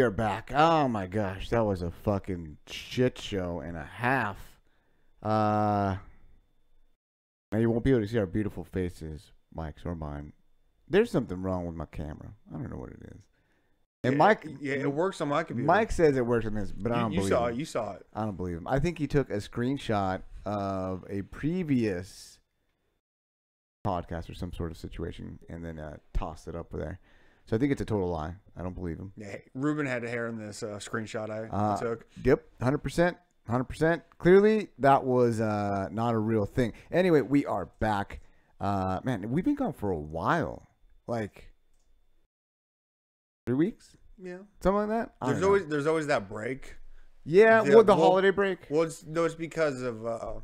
we are back. Oh my gosh, that was a fucking shit show and a half. Now you won't be able to see our beautiful faces, Mike's or mine. There's something wrong with my camera. I don't know what it is. And Mike, it works on my computer. Mike says it works on his, but I don't believe him. You saw it. I don't believe him. I think he took a screenshot of a previous podcast or some sort of situation and then tossed it up there. So I think it's a total lie. I don't believe him. Yeah, Ruben had hair in this screenshot I took. Yep, 100%. 100%. Clearly, that was not a real thing. Anyway, we are back. Man, we've been gone for a while. Like 3 weeks? Yeah. Something like that? There's always that break. Yeah, the holiday break? Well, it's because of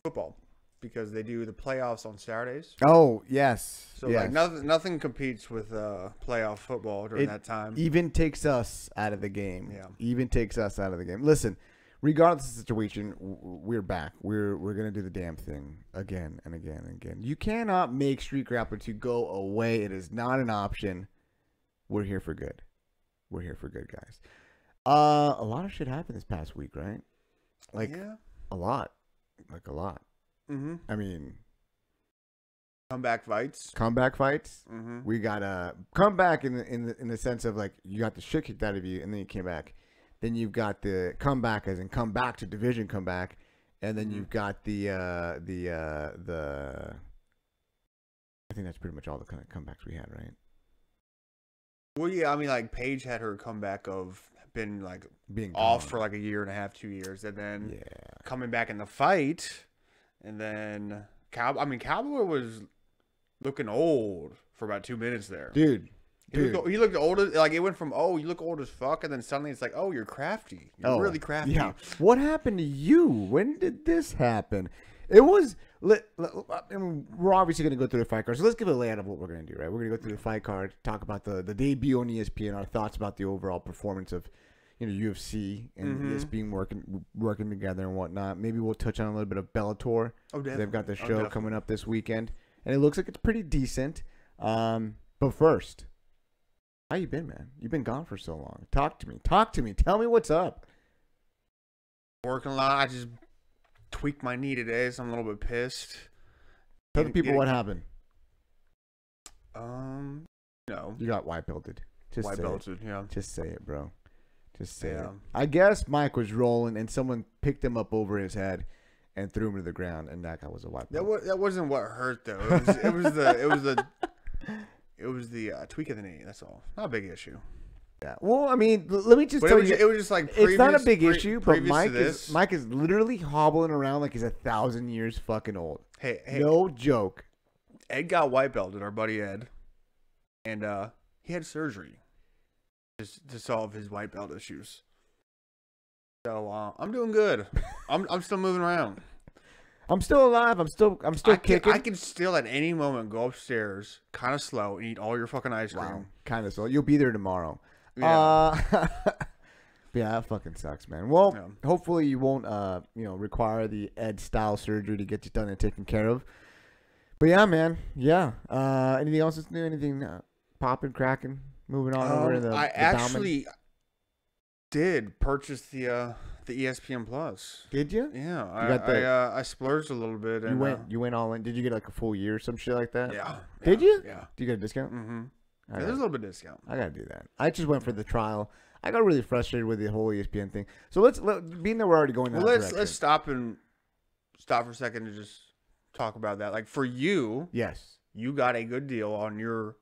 football. Because they do the playoffs on Saturdays. Oh, yes. So yes. like nothing competes with playoff football during that time. Even takes us out of the game. Yeah. Even takes us out of the game. Listen, regardless of the situation, we're back. We're gonna do the damn thing again and again and again. You cannot make Street Grappler 2 go away. It is not an option. We're here for good. We're here for good, guys. A lot of shit happened this past week, right? Like a lot. Like a lot. Mm-hmm. I mean, comeback fights. Mm-hmm. We got a comeback in the sense of like you got the shit kicked out of you and then you came back. Then you've got the comeback as in come back to division comeback, and then you've got the I think that's pretty much all the kind of comebacks we had, right? Well, yeah, I mean, like Paige had her comeback of being being off gone for like a year and a half, 2 years, and then yeah, coming back in the fight. And then Cowboy was looking old for about 2 minutes there. Dude. He looked old. Like it went from, oh, you look old as fuck, and then suddenly it's like, oh, you're crafty. You're really crafty. Yeah. What happened to you? When did this happen? It was. I mean, we're obviously going to go through the fight card. So let's give a layout of what we're going to do, right? We're going to go through the fight card, talk about the debut on ESPN, our thoughts about the overall performance of UFC and ESPN working together and whatnot. Maybe we'll touch on a little bit of Bellator. Oh, definitely. They've got the show coming up this weekend, and it looks like it's pretty decent. But first, how you been, man? You've been gone for so long. Talk to me. Tell me what's up. Working a lot. I just tweaked my knee today, so I'm a little bit pissed. Tell the people what happened. No. You got white belted. White belted, yeah. Just say it, bro. Just say it. Yeah. I guess Mike was rolling, and someone picked him up over his head and threw him to the ground, and that guy was a white belt. That wasn't what hurt though. It was the tweak of the knee. That's all. Not a big issue. Yeah. Well, I mean, let me just tell you, it was just like it's not a big issue, but Mike is literally hobbling around like he's 1,000 years fucking old. Hey, no joke. Ed got white belted, our buddy Ed, and he had surgery to solve his white belt issues. So I'm doing good. I'm still moving around. I'm still alive. I'm still kicking. I can still at any moment go upstairs, kind of slow, and eat all your fucking ice cream. Wow, kind of slow. You'll be there tomorrow. Yeah. Yeah, that fucking sucks, man. Well, hopefully you won't, require the Ed style surgery to get you done and taken care of. But yeah, man. Yeah. Anything else that's new? Anything popping, cracking, moving on over to the I actually did purchase the ESPN Plus. Did you? Yeah, I splurged a little bit. And, you went all in. Did you get like a full year or some shit like that? Yeah. Did you? Yeah. Did you get a discount? Mm-hmm. Yeah, there's a little bit of discount. I gotta do that. I just went for the trial. I got really frustrated with the whole ESPN thing. So let's being that we're already going. Let's stop for a second to just talk about that. Like for you, yes, you got a good deal on your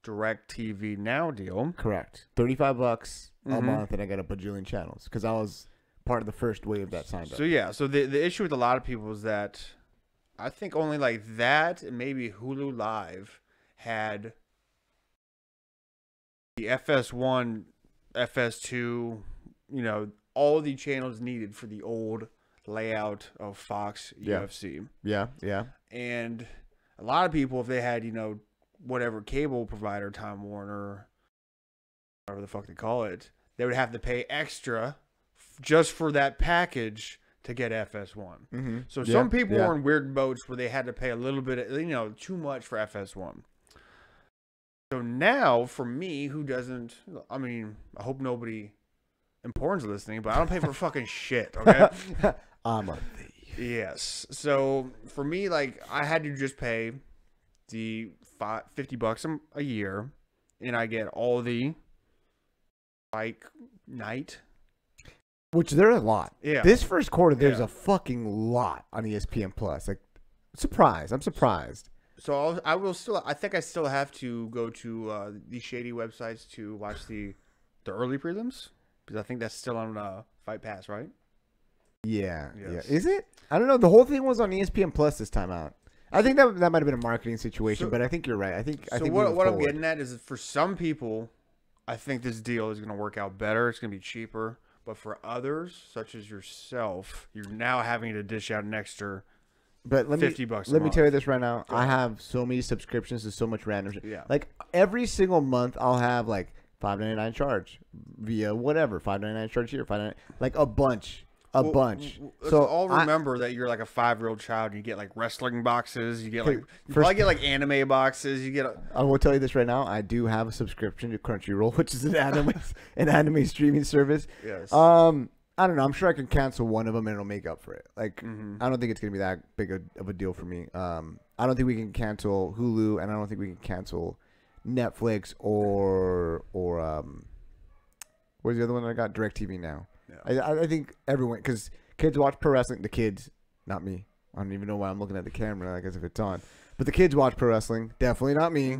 DirecTV Now deal. Correct. $35 a month, and I got a bajillion channels because I was part of the first wave that signed up. So yeah, so the issue with a lot of people is that I think only like that and maybe Hulu Live had the FS1, FS2, all the channels needed for the old layout of Fox UFC. Yeah. And a lot of people, if they had, whatever cable provider, Time Warner, whatever the fuck they call it, they would have to pay extra just for that package to get FS1. So some people were in weird boats where they had to pay a little bit, too much for FS1. So now, for me, who doesn't? I mean, I hope nobody important's listening, but I don't pay for fucking shit. Okay. I'm a thief. Yes. So for me, like, I had to just pay the $50 a year, and I get all the like night. Which there are a lot. Yeah. This first quarter, there's a fucking lot on ESPN Plus. Like, surprised. I'm surprised. So I will still. I think I still have to go to these shady websites to watch the early prelims, because I think that's still on Fight Pass, right? Yeah. Yes. Yeah. Is it? I don't know. The whole thing was on ESPN Plus this time out. I think that might have been a marketing situation, but I think you're right. I think what I'm getting at is that for some people, I think this deal is going to work out better. It's going to be cheaper. But for others, such as yourself, you're now having to dish out an extra $50. Let me tell you this right now. I have so many subscriptions to so much random shit. Yeah. Like every single month, I'll have like $5.99 charge via whatever, $5.99 charge here, $5.99, like a bunch. So I'll remember that you're like a 5-year-old child. And you get like wrestling boxes. You get like probably get like anime boxes. You get. I will tell you this right now. I do have a subscription to Crunchyroll, which is an anime streaming service. Yes. I don't know. I'm sure I can cancel one of them and it'll make up for it. Like I don't think it's gonna be that big of a deal for me. I don't think we can cancel Hulu, and I don't think we can cancel Netflix or where's the other one that I got? DirecTV Now. Yeah. I think everyone, because kids watch pro wrestling. The kids, not me. I don't even know why I'm looking at the camera, like as if it's on. But the kids watch pro wrestling. Definitely not me.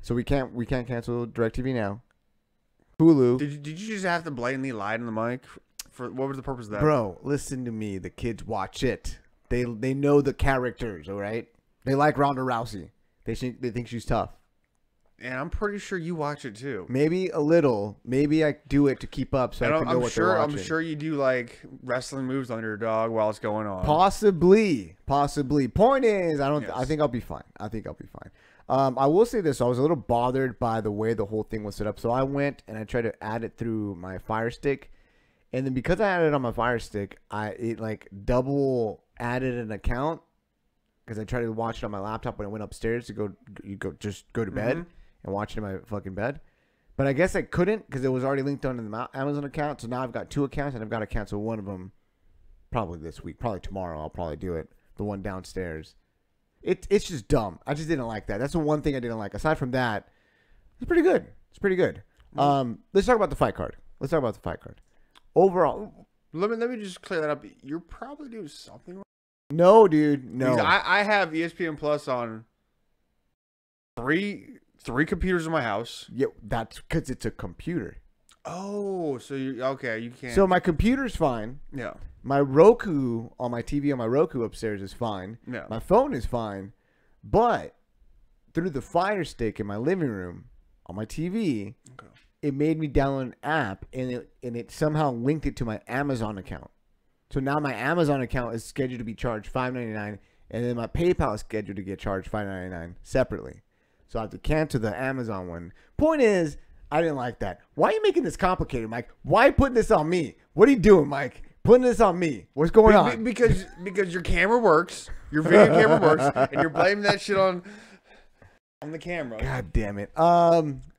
So we can't cancel DirecTV Now. Hulu. Did you just have to blatantly lie to the mic? For what was the purpose of that? Bro, listen to me. The kids watch it. They know the characters. All right. They like Ronda Rousey. They think she's tough. And I'm pretty sure you watch it too. Maybe a little. Maybe I do it to keep up so I can know what they're watching. I'm sure you do like wrestling moves on your dog while it's going on. Possibly. Point is, I think I'll be fine. I will say this. I was a little bothered by the way the whole thing was set up. So I went and I tried to add it through my Fire Stick. And then because I added it on my Fire Stick, it like double added an account because I tried to watch it on my laptop when I went upstairs to go to bed. And watch it in my fucking bed. But I guess I couldn't because it was already linked onto the Amazon account. So now I've got 2 accounts and I've got to cancel one of them probably this week. Probably tomorrow I'll probably do it. The one downstairs. It's just dumb. I just didn't like that. That's the one thing I didn't like. Aside from that, it's pretty good. Let's talk about the fight card. Overall. Let me just clear that up. You're probably doing something wrong. No, dude. No. Because I have ESPN Plus on three computers in my house. Yeah, that's because it's a computer. Oh, so you can't. So my computer's fine. Yeah. My Roku on my TV on my Roku upstairs is fine. Yeah. My phone is fine. But through the Fire Stick in my living room on my TV, it made me download an app and it somehow linked it to my Amazon account. So now my Amazon account is scheduled to be charged $5.99 and then my PayPal is scheduled to get charged $5.99 separately. So I have to cancel the Amazon one. Point is, I didn't like that. Why are you making this complicated, Mike? Why are you putting this on me? What are you doing, Mike? Putting this on me. What's going on? Because your camera works. Your video camera works. And you're blaming that shit on the camera. God damn it.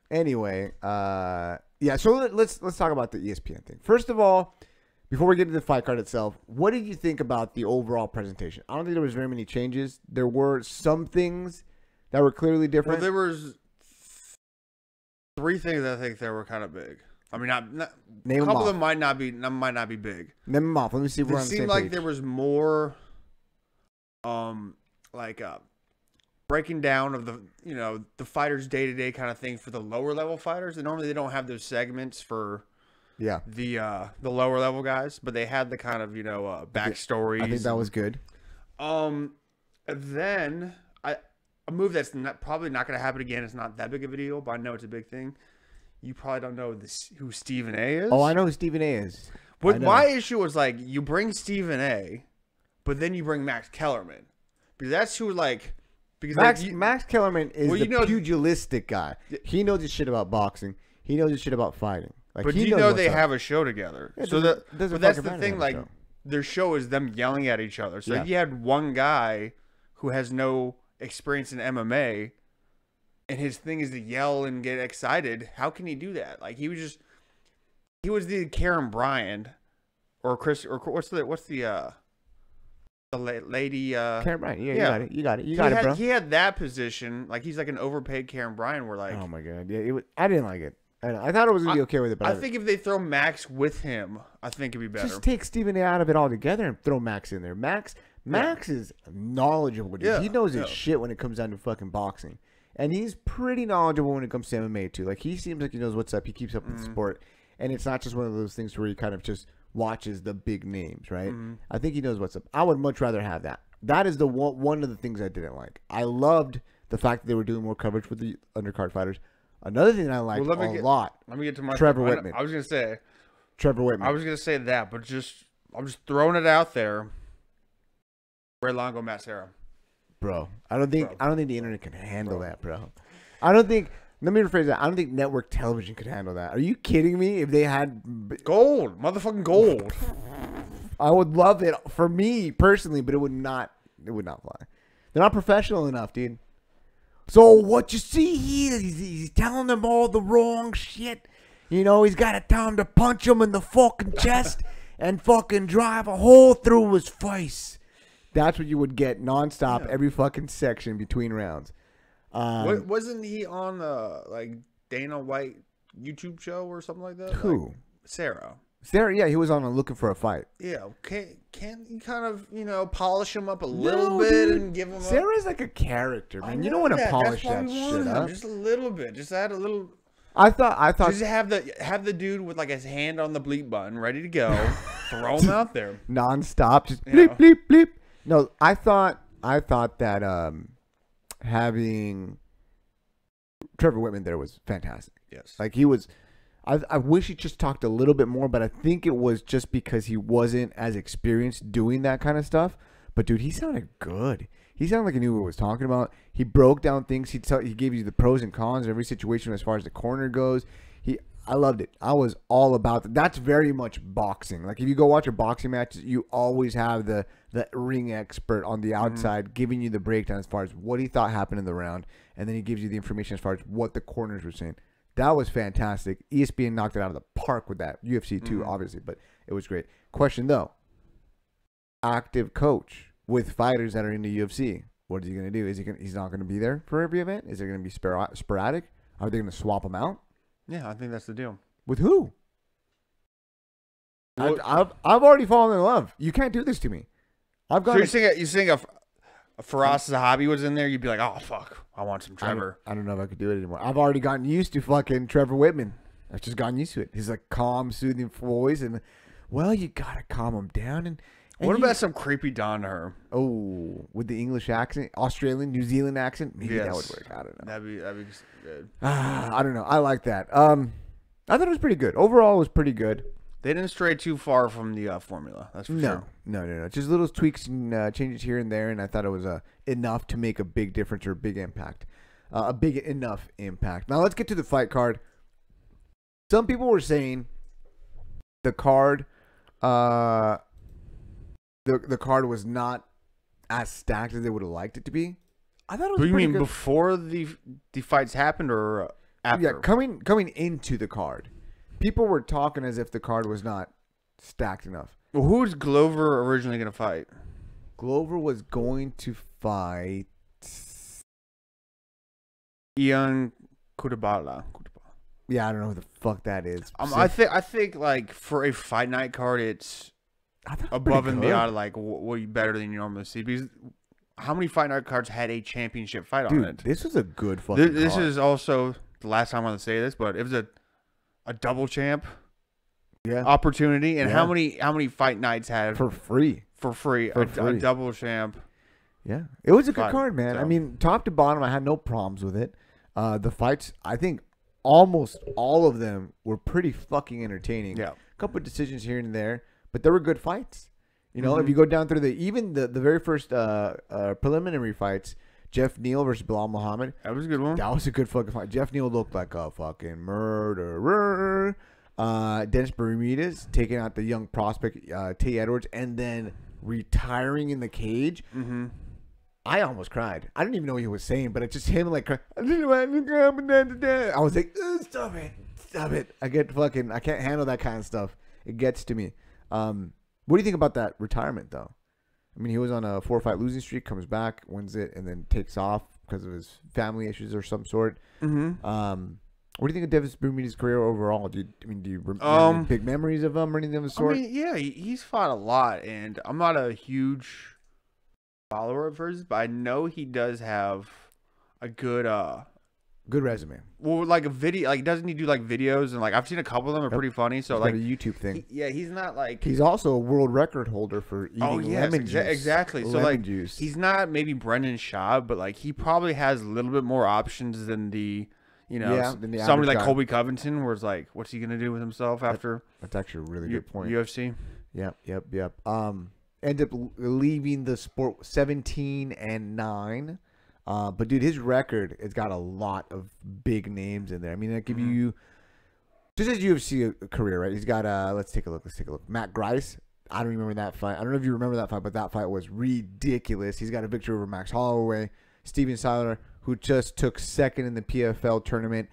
Anyway. Yeah, so let's talk about the ESPN thing. First of all, before we get to the fight card itself, what did you think about the overall presentation? I don't think there was very many changes. There were some things that were clearly different. Well, there was 3 things I think that were kind of big. I mean, not a couple of them might not be big. Name them off. Let me see if we're on the same page. It seemed like there was more, breaking down of the fighters' day-to-day kind of thing for the lower level fighters. And normally they don't have those segments for the lower level guys, but they had the kind of backstories. I think that was good. Then a move that's probably not going to happen again. It's not that big of a deal, but I know it's a big thing. You probably don't know who Stephen A is. Oh, I know who Stephen A is. But my issue was you bring Stephen A, but then you bring Max Kellerman, because that's who Max Kellerman is the pugilistic guy. He knows his shit about boxing. He knows his shit about fighting. But they have a show together. Yeah, so but that's the thing. Their show is them yelling at each other. So if you had one guy who has no experience in MMA, and his thing is to yell and get excited. How can he do that? Like he was the Karen Bryant or Chris or what's the lady Karen Bryant. Yeah, yeah. you got it, bro. He had that position. Like he's like an overpaid Karen Bryant. Where like, oh my god, yeah, I didn't like it. I thought it was gonna be okay with it, but I think if they throw Max with him, I think it'd be better. Just take Stephen A out of it altogether and throw Max in there. Max is knowledgeable. Dude. Yeah. He knows his shit when it comes down to fucking boxing, and he's pretty knowledgeable when it comes to MMA too. Like he seems like he knows what's up. He keeps up with the sport, and it's not just one of those things where he kind of just watches the big names, right? I think he knows what's up. I would much rather have that. That is the one of the things I didn't like. I loved the fact that they were doing more coverage with the undercard fighters. Another thing that I liked a lot. Let me get to my Trevor Whitman. I was gonna say Trevor Whitman. I was gonna say that, but I'm just throwing it out there. Ray Longo, Matt Serra. Bro, I don't think the internet can handle that, bro. I don't think. Let me rephrase that. I don't think network television could handle that. Are you kidding me? If they had gold, motherfucking gold, I would love it for me personally, but it would not. It would not fly. They're not professional enough, dude. So what you see here is he's telling them all the wrong shit. You know, he's got a time to punch him in the fucking chest and fucking drive a hole through his face. That's what you would get nonstop every fucking section between rounds. Wasn't he on like Dana White YouTube show or something like that? Who? Like Sarah. Sarah, yeah, he was on Looking for a Fight. Yeah, can you kind of polish him up a little bit and give him? Sarah's like a character, man. You don't want to polish that shit up. Just a little bit. Just add a little. I thought. Just have the dude with like his hand on the bleep button, ready to go. Throw him out there nonstop. Just bleep bleep bleep. No, I thought that having Trevor Whitman there was fantastic. Yes, like he was. I wish he just talked a little bit more, but I think it was just because he wasn't as experienced doing that kind of stuff. But dude, he sounded good. He sounded like he knew what he was talking about. He broke down things. He gave you the pros and cons of every situation as far as the corner goes. I loved it. I was all about that. That's very much boxing. Like if you go watch a boxing match, you always have the ring expert on the outside giving you the breakdown as far as what he thought happened in the round, and then he gives you the information as far as what the corners were saying. That was fantastic. ESPN knocked it out of the park with that. UFC too, obviously, but it was great. Question though: active coach with fighters that are in the UFC. What is he going to do? He's not going to be there for every event? Is it going to be sporadic? Are they going to swap him out? Yeah, I think that's the deal. With who? I've already fallen in love. You can't do this to me. I've got. So you think if Faraz Zahabi was in there, you'd be like, oh fuck, I want some Trevor. I don't know if I could do it anymore. I've already gotten used to fucking Trevor Whitman. I've just gotten used to it. He's like calm, soothing voice, and well, you gotta calm him down. And what about some creepy Don to her? Oh, with the English accent, Australian, New Zealand accent, maybe that would work. I don't know. That'd be good. I don't know. I like that. I thought it was pretty good. Overall, it was pretty good. They didn't stray too far from the formula. That's for sure. No. Just little tweaks and changes here and there, and I thought it was enough to make a big difference or a big impact. A big enough impact. Now let's get to the fight card. Some people were saying the card, the card was not as stacked as they would have liked it to be. I thought it was. What do you mean good. before the fights happened or after? Yeah, coming into the card. People were talking as if the card was not stacked enough. Well, who was Glover originally going to fight? Glover was going to fight Ian Kudabala. Yeah, I don't know who the fuck that is. I think like for a fight night card, it's above and beyond like way better than you normally see. Because how many fight night cards had a championship fight on it? This was a good fucking This card. is also the last time I want to say this, but it was a double champ opportunity. And how many fight nights had for free a double champ? Yeah, it was a good card, man. So. I mean, top to bottom, I had no problems with it. The fights, I think, almost all of them were pretty fucking entertaining. Yeah, a couple of decisions here and there, but they were good fights. You know, if you go down through the very first preliminary fights. Jeff Neal versus Bilal Muhammad. That was a good one. That was a good fucking fight. Jeff Neal looked like a fucking murderer. Dennis Bermudez taking out the young prospect, Tay Edwards, and then retiring in the cage. I almost cried. I didn't even know what he was saying, but it's just him like, I was like, stop it. I can't handle that kind of stuff. It gets to me. What do you think about that retirement though? I mean, he was on a 4-fight losing streak, comes back, wins it, and then takes off because of his family issues or some sort. Mm-hmm. What do you think of Davis Bermudez's career overall? Do you remember big memories of him or anything of the sort? I mean, yeah, he's fought a lot, and I'm not a huge follower of his, but I know he does have a good resume. Well, like a video, like doesn't he do like videos and like I've seen a couple of them are pretty funny. So he's like got a YouTube thing. He's not like he's also a world record holder for eating lemon juice. Exactly. So like juice. He's not maybe Brendan Schaub, but like he probably has a little bit more options than the somebody like Colby Covington, where it's like, what's he gonna do with himself after? That's actually a really good point. UFC. Yep. Ended up leaving the sport 17-9. But dude, his record has got a lot of big names in there. I mean, I give you just his UFC career, right? He's got let's take a look. Matt Grice. I don't remember that fight. I don't know if you remember that fight, but that fight was ridiculous. He's got a victory over Max Holloway. Steven Siler, who just took second in the PFL tournament.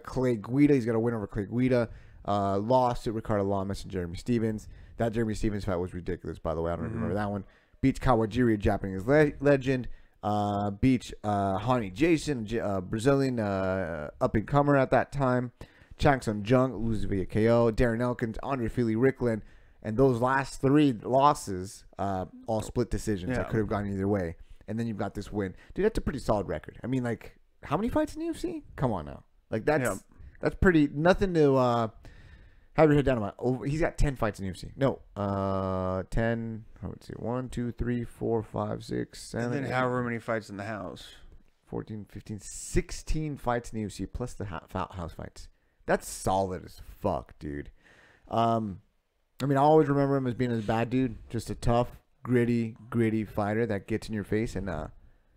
Clay Guida, he's got a win over Clay Guida. Lost to Ricardo Lamas and Jeremy Stevens. That Jeremy Stevens fight was ridiculous, by the way. I don't remember that one. Beats Kawajiri, a Japanese legend. Beats Hani Jason, Brazilian up-and-comer at that time. Chang Sung Jung loses via KO. Darren Elkins, Andre Fili Ricklin. And those last 3 losses, all split decisions. That could have gone either way. And then you've got this win. Dude, that's a pretty solid record. I mean, like, how many fights in the UFC? Come on now. Like, that's pretty, nothing to have your head down about. He's got 10 fights in the UFC. No, 10, let's see, 1, 2, 3, 4, 5, 6, 7. And then however many fights in the house. 14, 15, 16 fights in the UFC plus the house fights. That's solid as fuck, dude. I mean, I always remember him as being a bad dude. Just a tough, gritty fighter that gets in your face and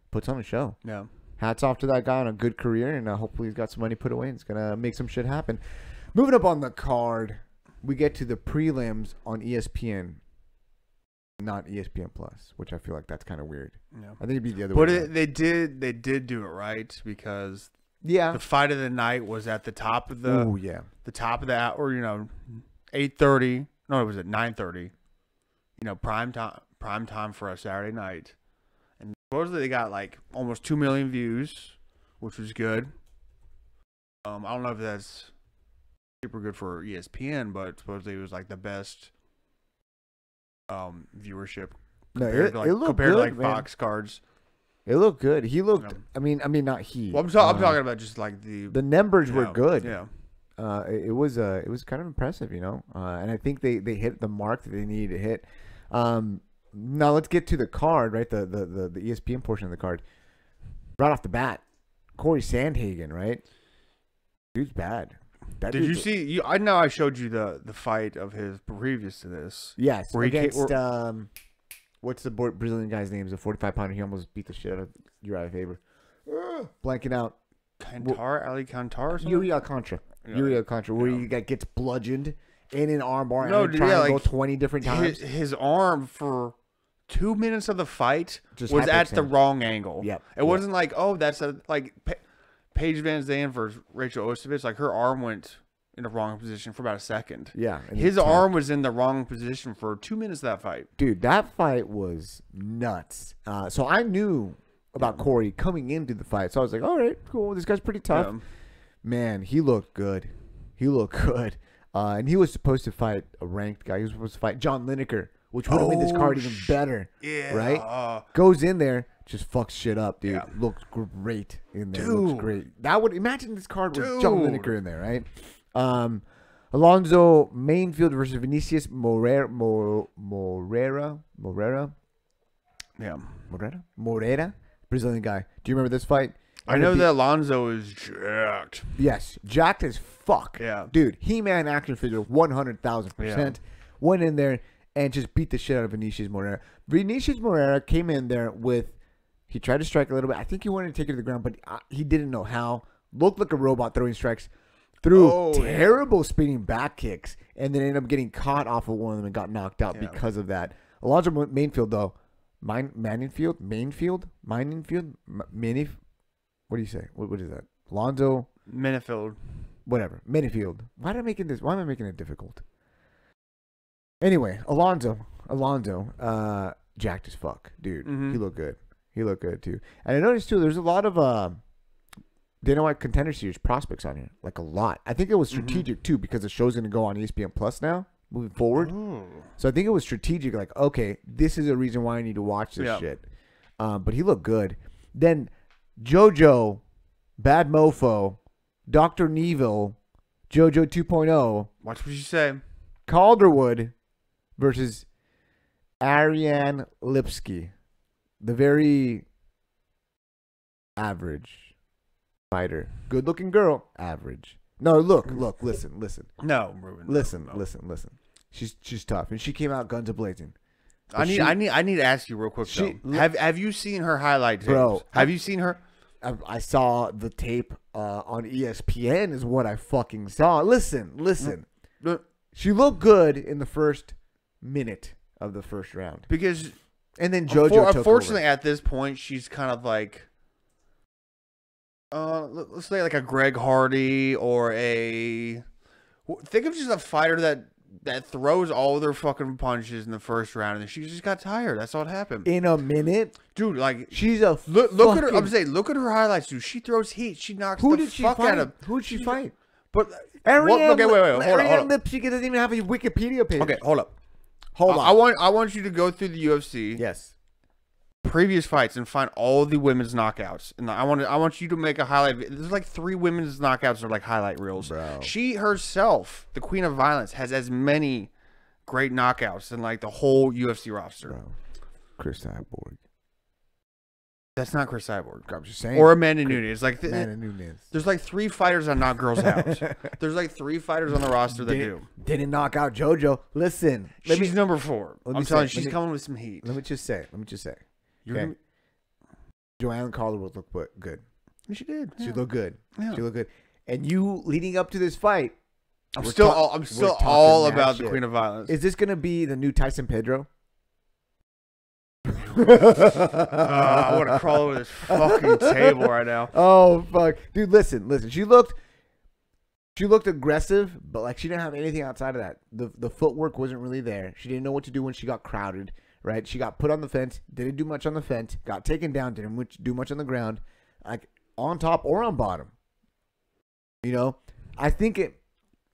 puts on a show. Yeah. Hats off to that guy on a good career, and hopefully he's got some money put away and it's going to make some shit happen. Moving up on the card, we get to the prelims on ESPN, not ESPN Plus, which I feel like that's kind of weird. Yeah. I think it'd be the other way. But they did do it right because the fight of the night was at the top of the the top of the hour, 8:30. No, it was at 9:30. Prime time for a Saturday night. And supposedly they got like almost 2 million views, which was good. I don't know if that's super good for ESPN, but supposedly it was like the best viewership compared to like Fox cards. It looked good. He looked. I mean, not he. Well, I'm talking about just like the numbers were good. Yeah. It was kind of impressive, and I think they hit the mark that they needed to hit. Now let's get to the card, right? The ESPN portion of the card. Right off the bat, Corey Sandhagen, right? Dude's bad. Did you see? I know I showed you the fight of his previous to this. Yes, where against what's the Brazilian guy's name? He's a 45-pounder. He almost beat the shit out of Uriah Faber. Blanking out. Ali Cantar or something? Yuri Alcantara. Where he gets bludgeoned in an armbar and to go 20 different times. His arm for 2 minutes of the fight was at the wrong angle. Yep. It wasn't like, that's like Paige Van Zandt versus Rachel Ostovich. Like her arm went in the wrong position for about a second. Yeah. His arm was in the wrong position for 2 minutes of that fight. Dude, that fight was nuts. So I knew about Corey coming into the fight. So I was like, all right, cool. This guy's pretty tough. Yeah. Man, he looked good. And he was supposed to fight a ranked guy. He was supposed to fight John Lineker, which would have made this card even better. Yeah. Right? Goes in there, just fucks shit up, dude. Yeah. Looked great in there. Dude. Looks great. Imagine this card with John Lineker in there, right? Alonzo Mainfield versus Vinicius Morera. Yeah. Morera? Brazilian guy. Do you remember this fight? I know that Alonzo is jacked. Yes, jacked as fuck. Yeah. Dude, He-Man action figure 100,000%. Went in there and just beat the shit out of Vinicius Morera. Vinicius Morera came in there he tried to strike a little bit. I think he wanted to take it to the ground, but he didn't know how. Looked like a robot throwing strikes. Threw terrible spinning back kicks and then ended up getting caught off of one of them and got knocked out because of that. Alonzo Mainfield, though, Mainfield? What do you say? What is that? Lonzo? Minifield. Whatever. Minifield. Why am I making it difficult? Anyway, Alonzo, jacked as fuck, dude. Mm-hmm. He looked good. He looked good too. And I noticed too, there's a lot of Dana White Contender Series prospects on here, like a lot. I think it was strategic too because the show's gonna go on ESPN Plus now, moving forward. Ooh. So I think it was strategic. Like, okay, this is a reason why I need to watch this shit. But he looked good. Then JoJo, Bad Mofo, Dr. Neville, JoJo 2.0, Watch what you say. Calderwood versus Ariane Lipsky, the very average fighter. Good looking girl, average. No, look, listen. No, Ruben. Listen. She's tough, and she came out guns a-blazing. I need to ask you real quick though. Have you seen her highlight tapes? Bro, have you seen her? I saw the tape on ESPN is what I fucking saw. Listen. She looked good in the first minute of the first round. Because and then JoJo unfortunately at this point she's kind of like let's say like a Greg Hardy or think of just a fighter that throws all their fucking punches in the first round and then she just got tired. That's all that happened. In a minute, dude, like she's a look at her. I'm saying, look at her highlights, dude. She throws heat. She knocks the fuck out of. Who did she fight? But Ariane, okay, wait, hold Ariane on. Lipsky doesn't even have a Wikipedia page. Okay, hold up. Hold on. I want you to go through the UFC. Yes. Previous fights and find all the women's knockouts, and I want you to make a highlight. There's like 3 women's knockouts that are like highlight reels. Bro. She herself, the Queen of Violence, has as many great knockouts than like the whole UFC roster. Bro. Chris Cyborg. That's not Chris Cyborg. I'm just saying. Or Amanda Nunes. Like Amanda Nunes. There's like 3 fighters that knock girls out. There's like 3 fighters on the roster that didn't knock out JoJo. Listen, she's number 4. I'm telling you, she's coming with some heat. Let me just say. You're okay. Joanne Calderwood looked good. She did. She looked good. Yeah. She looked good. And you leading up to this fight, I'm still all about the Queen of Violence. Is this gonna be the new Tyson Pedro? I want to crawl over this fucking table right now. Oh fuck, dude! Listen. She looked aggressive, but like she didn't have anything outside of that. The footwork wasn't really there. She didn't know what to do when she got crowded. Right? She got put on the fence. Didn't do much on the fence. Got taken down. Didn't do much on the ground, like on top or on bottom. You know, I think it.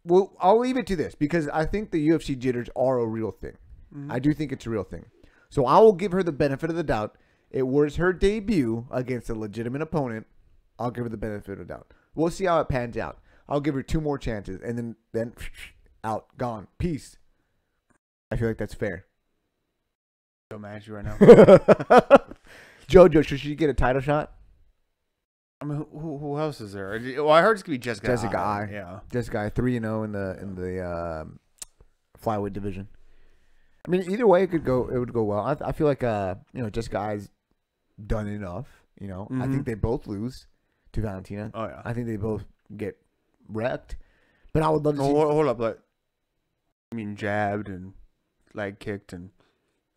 Well, I'll leave it to this because I think the UFC jitters are a real thing. Mm-hmm. I do think it's a real thing. So I will give her the benefit of the doubt. It was her debut against a legitimate opponent. I'll give her the benefit of the doubt. We'll see how it pans out. I'll give her 2 more chances and then out, gone, peace. I feel like that's fair. So mad at you right now. JoJo, should she get a title shot? I mean, who else is there? Well, I heard it's gonna be Jessica Eye. Yeah, Jessica Eye, 3-0 in the flyweight division. I mean, either way, it would go well. I feel like Jessica Eye's done enough. You know, I think they both lose to Valentina. Oh yeah, I think they both get wrecked. But I would love to see. Hold up, like, I mean, jabbed and leg kicked and.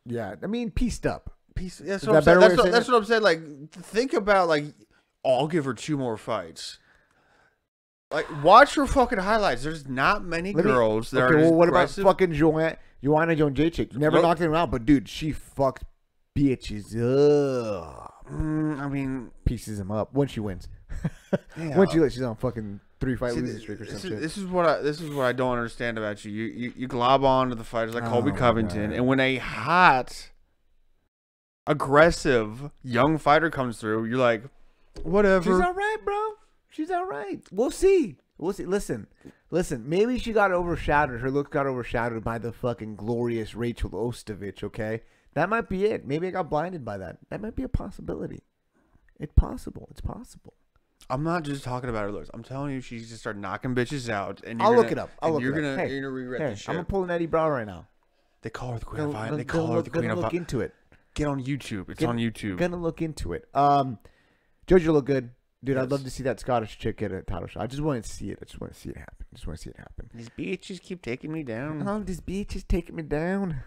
Yeah, I mean, pieced up. Yeah, that's what I'm saying. Like, think about like, I'll give her 2 more fights. Like, watch her fucking highlights. There's not many girls that are. Well, what aggressive. about fucking Joanna Jędrzejczyk? Never knocked him out, but dude, she fucked bitches up. I mean, pieces him up when she wins. Yeah. When she's on fucking 3-fight losing streak or some shit. This is what I don't understand about you. You glob on to the fighters like Colby Covington, and when a hot, aggressive young fighter comes through, you're like, whatever. She's all right, bro. She's all right. We'll see. Listen. Maybe she got overshadowed. Her look got overshadowed by the fucking glorious Rachel Ostovich. Okay, that might be it. Maybe I got blinded by that. That might be a possibility. It's possible. I'm not just talking about her looks. I'm telling you, she's just start knocking bitches out, and I'll look it up. You're gonna regret this shit. I'm gonna pull an Eddie Brower right now. They call her the Queen of Violence. They call her the Queen of Violence. Look into it. Get on YouTube. It's on YouTube. Gonna look into it. JoJo look good, dude. Yes. I'd love to see that Scottish chick get a title shot. I just want to see it. happen. These bitches keep taking me down. Oh, these bitches taking me down.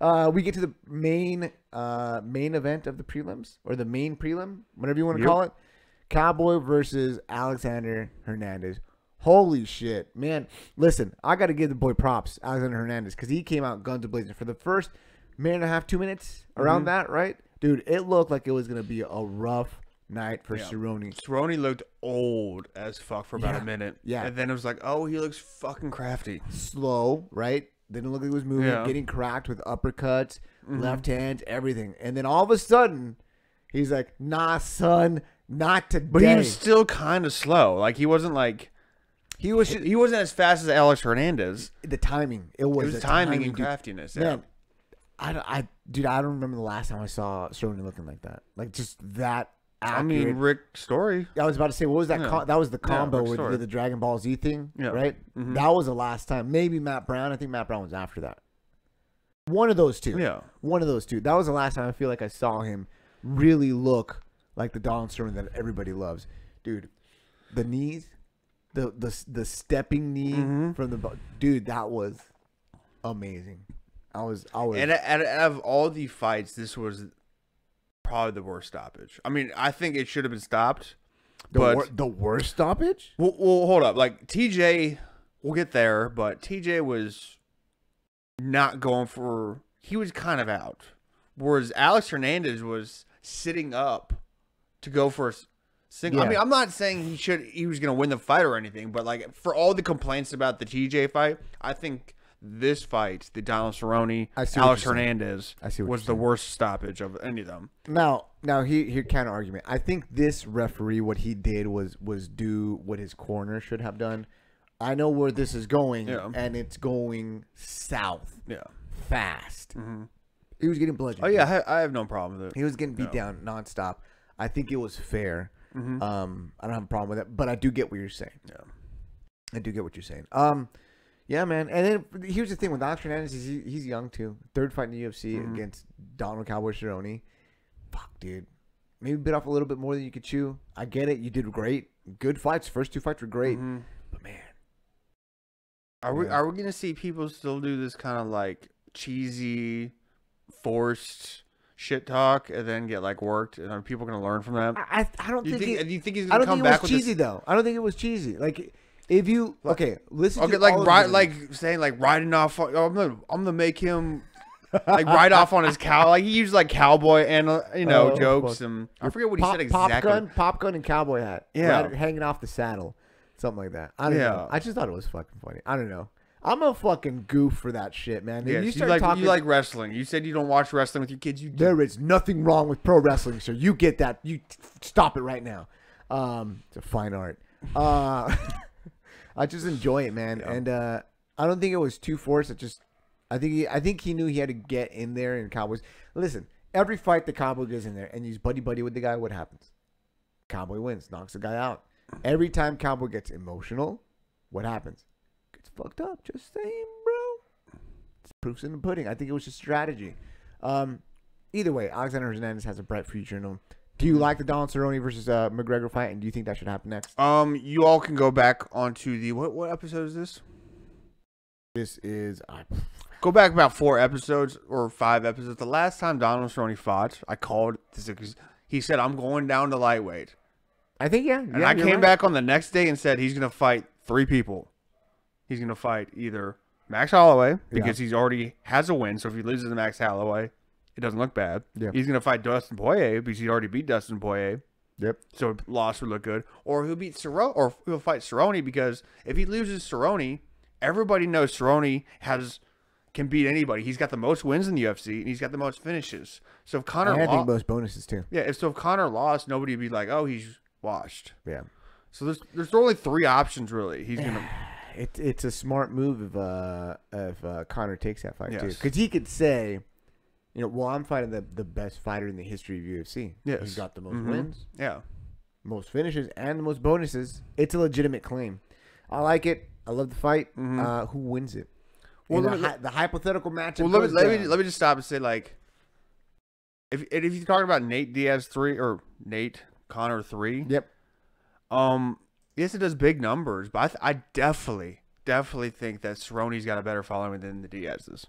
We get to the main event of the prelims, or the main prelim, whatever you want to call it. Cowboy versus Alexander Hernandez. Holy shit, man. Listen, I got to give the boy props, Alexander Hernandez, because he came out guns blazing for the first minute and a half, 2 minutes, around that, right? Dude, it looked like it was going to be a rough night for Cerrone. Cerrone looked old as fuck for about a minute. Yeah. And then it was like, oh, he looks fucking crafty. Slow, right? Didn't look like he was moving, getting cracked with uppercuts, left hands, everything. And then all of a sudden, he's like, nah, son, not today. But he was still kind of slow. Like, he wasn't like... He wasn't as fast as Alex Hernandez. The timing. It was the timing and craftiness. Man, dude, I don't remember the last time I saw Cerrone looking like that. Like, just that accurate. I mean, Rick Story. I was about to say, what was that? That was the combo where he did the Dragon Ball Z thing, right? That was the last time. Maybe Matt Brown. I think Matt Brown was after that. One of those two. Yeah. One of those two. That was the last time I feel like I saw him really look like the Donald Cerrone that everybody loves. Dude, the knees, the stepping knee from the... Dude, that was amazing. I was. And out of all the fights, this was probably the worst stoppage. I mean, I think it should have been stopped. The worst stoppage? Well, hold up. Like, TJ, we'll get there, but TJ was not going for... He was kind of out. Whereas Alex Hernandez was sitting up to go for a single. I mean, I'm not saying he was going to win the fight or anything, but, like, for all the complaints about the TJ fight, I think... This fight, the Donald Cerrone, Alex Hernandez, was the worst stoppage of any of them. Now, here counter argument. I think this referee, what he did was do what his corner should have done. I know where this is going, and it's going south. Yeah, fast. He was getting bludgeoned. Oh yeah, I have no problem with it. He was getting beat down nonstop. I think it was fair. I don't have a problem with it, but I do get what you're saying. Yeah, I do get what you're saying. Yeah, man. And then here's the thing with Alex Hernandez, he's young too. Third fight in the UFC against Donald Cowboy Cerrone. Fuck, dude. Maybe bit off a little bit more than you could chew. I get it. You did great. Good fights. First two fights were great. But man, are we gonna see people still do this kind of like cheesy, forced shit talk and then get like worked? And are people gonna learn from that? I don't think. Do you think he's gonna come back with cheesy though? I don't think it was cheesy. Like. If you listen. Okay, like saying like riding off. I'm gonna make him like ride off on his cow. Like he used like cowboy and jokes and I forget what he said exactly. Pop gun and cowboy hat. Yeah, hanging off the saddle, something like that. I don't know. I just thought it was fucking funny. I don't know. I'm a fucking goof for that shit, man. Yeah, you like wrestling. You said you don't watch wrestling with your kids. There is nothing wrong with pro wrestling, so you get that. You stop it right now. It's a fine art. I just enjoy it, man, and I don't think it was too forced. I think he knew he had to get in there. And Cowboys, listen, every fight the Cowboy goes in there and he's buddy with the guy. What happens? Cowboy wins, knocks the guy out. Every time Cowboy gets emotional, what happens? Gets fucked up. Just saying, bro. It's proofs in the pudding. I think it was just strategy. Either way, Alexander Hernandez has a bright future in him. Do you like the Donald Cerrone versus McGregor fight, and do you think that should happen next? You all can go back onto the what episode is this? This is go back about 4 episodes or 5 episodes. The last time Donald Cerrone fought, I called this because he said I'm going down to lightweight. I think and I came back on the next day and said he's gonna fight 3 people. He's gonna fight either Max Holloway because he's already has a win, so if he loses to Max Holloway, it doesn't look bad. Yeah. He's going to fight Dustin Poirier because he already beat Dustin Poirier. Yep. So loss would look good. Or he'll beat Cerrone, or he'll fight Cerrone because if he loses Cerrone, everybody knows Cerrone can beat anybody. He's got the most wins in the UFC and he's got the most finishes. So if Conor I think most bonuses too. Yeah. If Conor lost, nobody would be like, oh, he's washed. Yeah. So there's only 3 options really. He's gonna. It's a smart move if Conor takes that fight too, because he could say. Well, I'm fighting the best fighter in the history of UFC. Yes. He's got the most wins. Yeah. Most finishes and the most bonuses. It's a legitimate claim. I like it. I love the fight. Who wins it? Well, the hypothetical matchup. Well, let me just stop and say, like, if you're talking about Nate Diaz 3 or Nate Conor 3. Yep. Yes, it does big numbers, but I definitely think that Cerrone's got a better following than the Diaz's.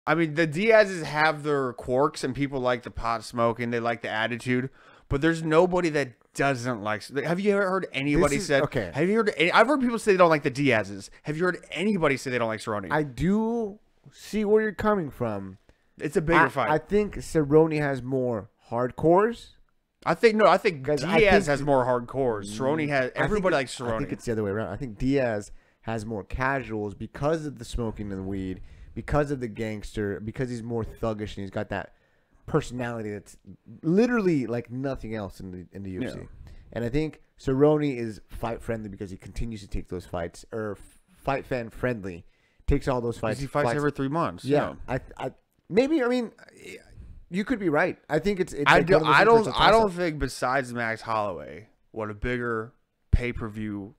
I mean, the Diaz's have their quirks, and people like the pot smoking. They like the attitude, but there's nobody that doesn't like. Have you ever heard anybody said? Okay. Have you heard? I've heard people say they don't like the Diaz's. Have you heard anybody say they don't like Cerrone? I do see where you're coming from. It's a bigger fight. I think Cerrone has more hardcores. I think Diaz has more hardcores. Cerrone has. Everybody likes Cerrone. I think it's the other way around. I think Diaz has more casuals because of the smoking and the weed, because of the gangster, because he's more thuggish and he's got that personality that's literally like nothing else in the UFC. Yeah. And I think Cerrone is fight friendly because he continues to take those fights, or fight fan friendly, takes all those fights. He fights every 3 months. Yeah, maybe. I mean, you could be right. I think it's. I don't think besides Max Holloway, what a bigger pay-per-view.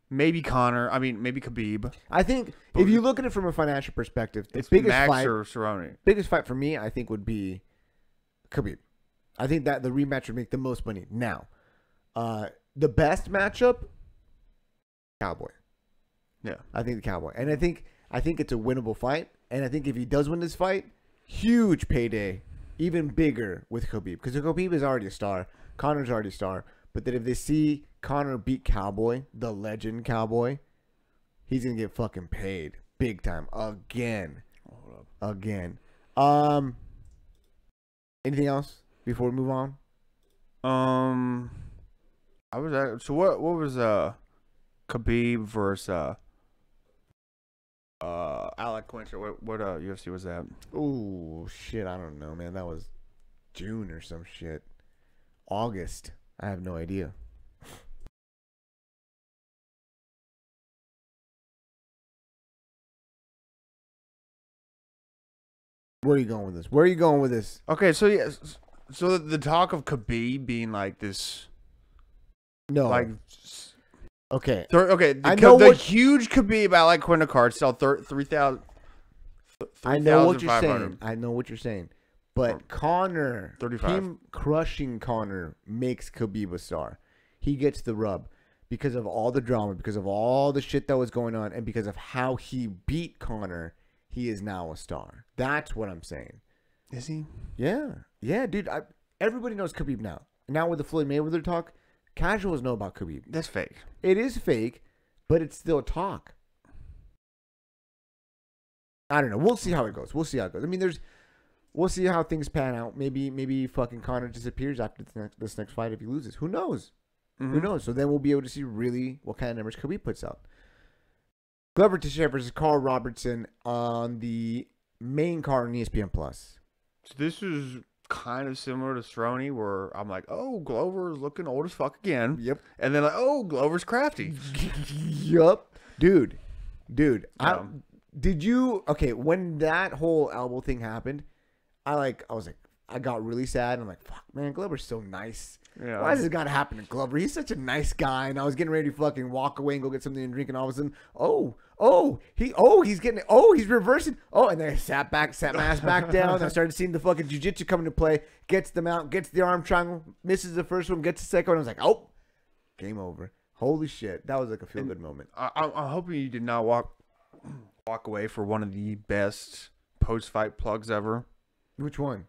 Maybe Conor. I mean, maybe Khabib. I think if you look at it from a financial perspective, the biggest Max fight or Cerrone. Biggest fight for me, I think, would be Khabib. I think that the rematch would make the most money. Now, the best matchup, Cowboy. Yeah, I think the Cowboy, and I think it's a winnable fight. And I think if he does win this fight, huge payday, even bigger with Khabib, because Khabib is already a star. Conor's already a star. But that if they see Conor beat Cowboy, the legend Cowboy, he's gonna get fucking paid big time again. Again. Anything else before we move on? I was at, so what was Khabib versus Alec Quinter? What UFC was that? Oh shit, I don't know, man. That was June or some shit. August. I have no idea. Where are you going with this? Okay, so yeah, so the talk of Khabib being like this, no, like, okay, I know the huge Khabib Alec Quinter card sell 3,000. I know what you're saying. But Conor, 35. Him crushing Conor makes Khabib a star. He gets the rub because of all the drama, because of all the shit that was going on, and because of how he beat Conor. He is now a star. That's what I'm saying. Is he? Yeah, dude. Everybody knows Khabib now. Now with the Floyd Mayweather talk, casuals know about Khabib. That's fake. It is fake, but it's still talk. I don't know. We'll see how it goes. I mean, we'll see how things pan out. Maybe fucking Conor disappears after this next fight if he loses. Who knows? Mm-hmm. Who knows? So then we'll be able to see really what kind of numbers Khabib puts out. Glover Teixeira versus Carl Robertson on the main card on ESPN Plus. So this is kind of similar to Cerrone, where I'm like, oh, Glover's looking old as fuck again. Yep. And then like, oh, Glover's crafty. Yup. Dude. Did you when that whole elbow thing happened, I got really sad, and I'm like, fuck, man, Glover's so nice. Yeah. Why does this gotta happen to Glover? He's such a nice guy, and I was getting ready to fucking walk away and go get something to drink, and all of a sudden, he's reversing. And then I sat my ass back down. I started seeing the fucking jiu-jitsu come into play. Gets the mount, gets the arm triangle, misses the first one, gets the second one. I was like, oh, game over. Holy shit, that was like a feel-good moment. I'm hoping you did not walk away for one of the best post-fight plugs ever. Which one?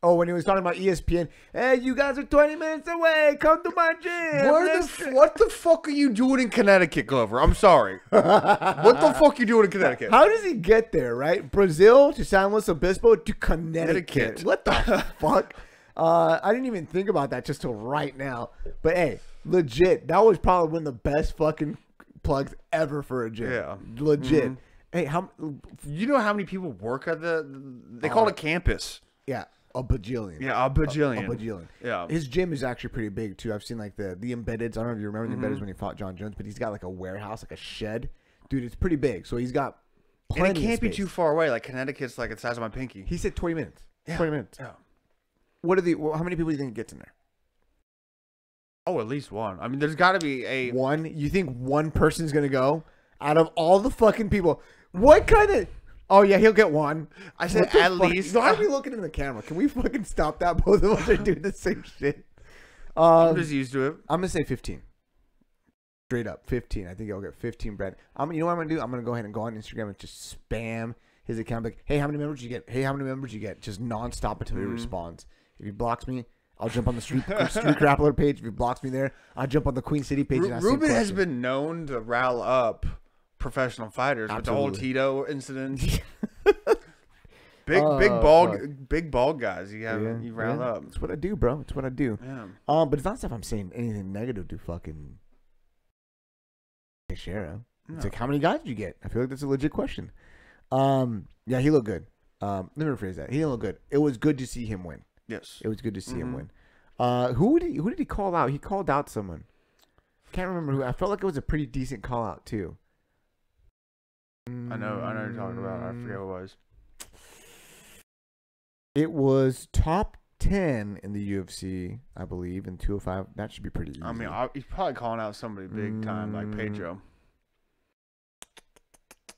Oh, when he was talking about ESPN, hey, you guys are 20 minutes away. Come to my gym. What the fuck are you doing in Connecticut, Glover? I'm sorry. What the fuck are you doing in Connecticut? How does he get there, right? Brazil to San Luis Obispo to Connecticut. What the fuck? I didn't even think about that just till right now. But, hey, legit, that was probably one of the best fucking plugs ever for a gym. Yeah. Legit. Mm-hmm. Hey, you know how many people work at they call it campus. Yeah. A bajillion. Yeah, a bajillion. A bajillion. Yeah. His gym is actually pretty big, too. I've seen, like, the embeddeds. I don't know if you remember the embeddeds when he fought John Jones, but he's got, like, a warehouse, like a shed. Dude, it's pretty big. So he's got plenty And it can't of be space. too far away. Like, Connecticut's, like, the size of my pinky. He said 20 minutes. Yeah. 20 minutes. Yeah. How many people do you think gets in there? Oh, at least one. I mean, there's got to be one? You think one person's going to go? Out of all the fucking people. What kind of... Oh, yeah, he'll get one. I said at least. Why are we looking in the camera? Can we fucking stop that? Both of us are doing the same shit. I'm just used to it. I'm going to say 15. Straight up, 15. I think I'll get 15 bread. You know what I'm going to do? I'm going to go ahead and go on Instagram and just spam his account like, hey, how many members did you get? Hey, how many members did you get? Just nonstop until he responds. If he blocks me, I'll jump on the street grappler page. If he blocks me there, I'll jump on the Queen City page. And Ruben has been known to rile up professional fighters with the whole Tito incident. big bald guys. You rile up. That's what I do, bro. It's what I do. Yeah. But it's not stuff I'm saying anything negative to fucking Teixeira. No. It's like, how many guys did you get? I feel like that's a legit question. Yeah, he looked good. Let me rephrase that. He didn't look good. It was good to see him win. Yes. It was good to see him win. Who did he call out? He called out someone. Can't remember who. I felt like it was a pretty decent call out too. I know what you're talking about. I forget what it was. It was top 10 in the UFC, I believe, in 205. That should be pretty easy. I mean, he's probably calling out somebody big time like Pedro.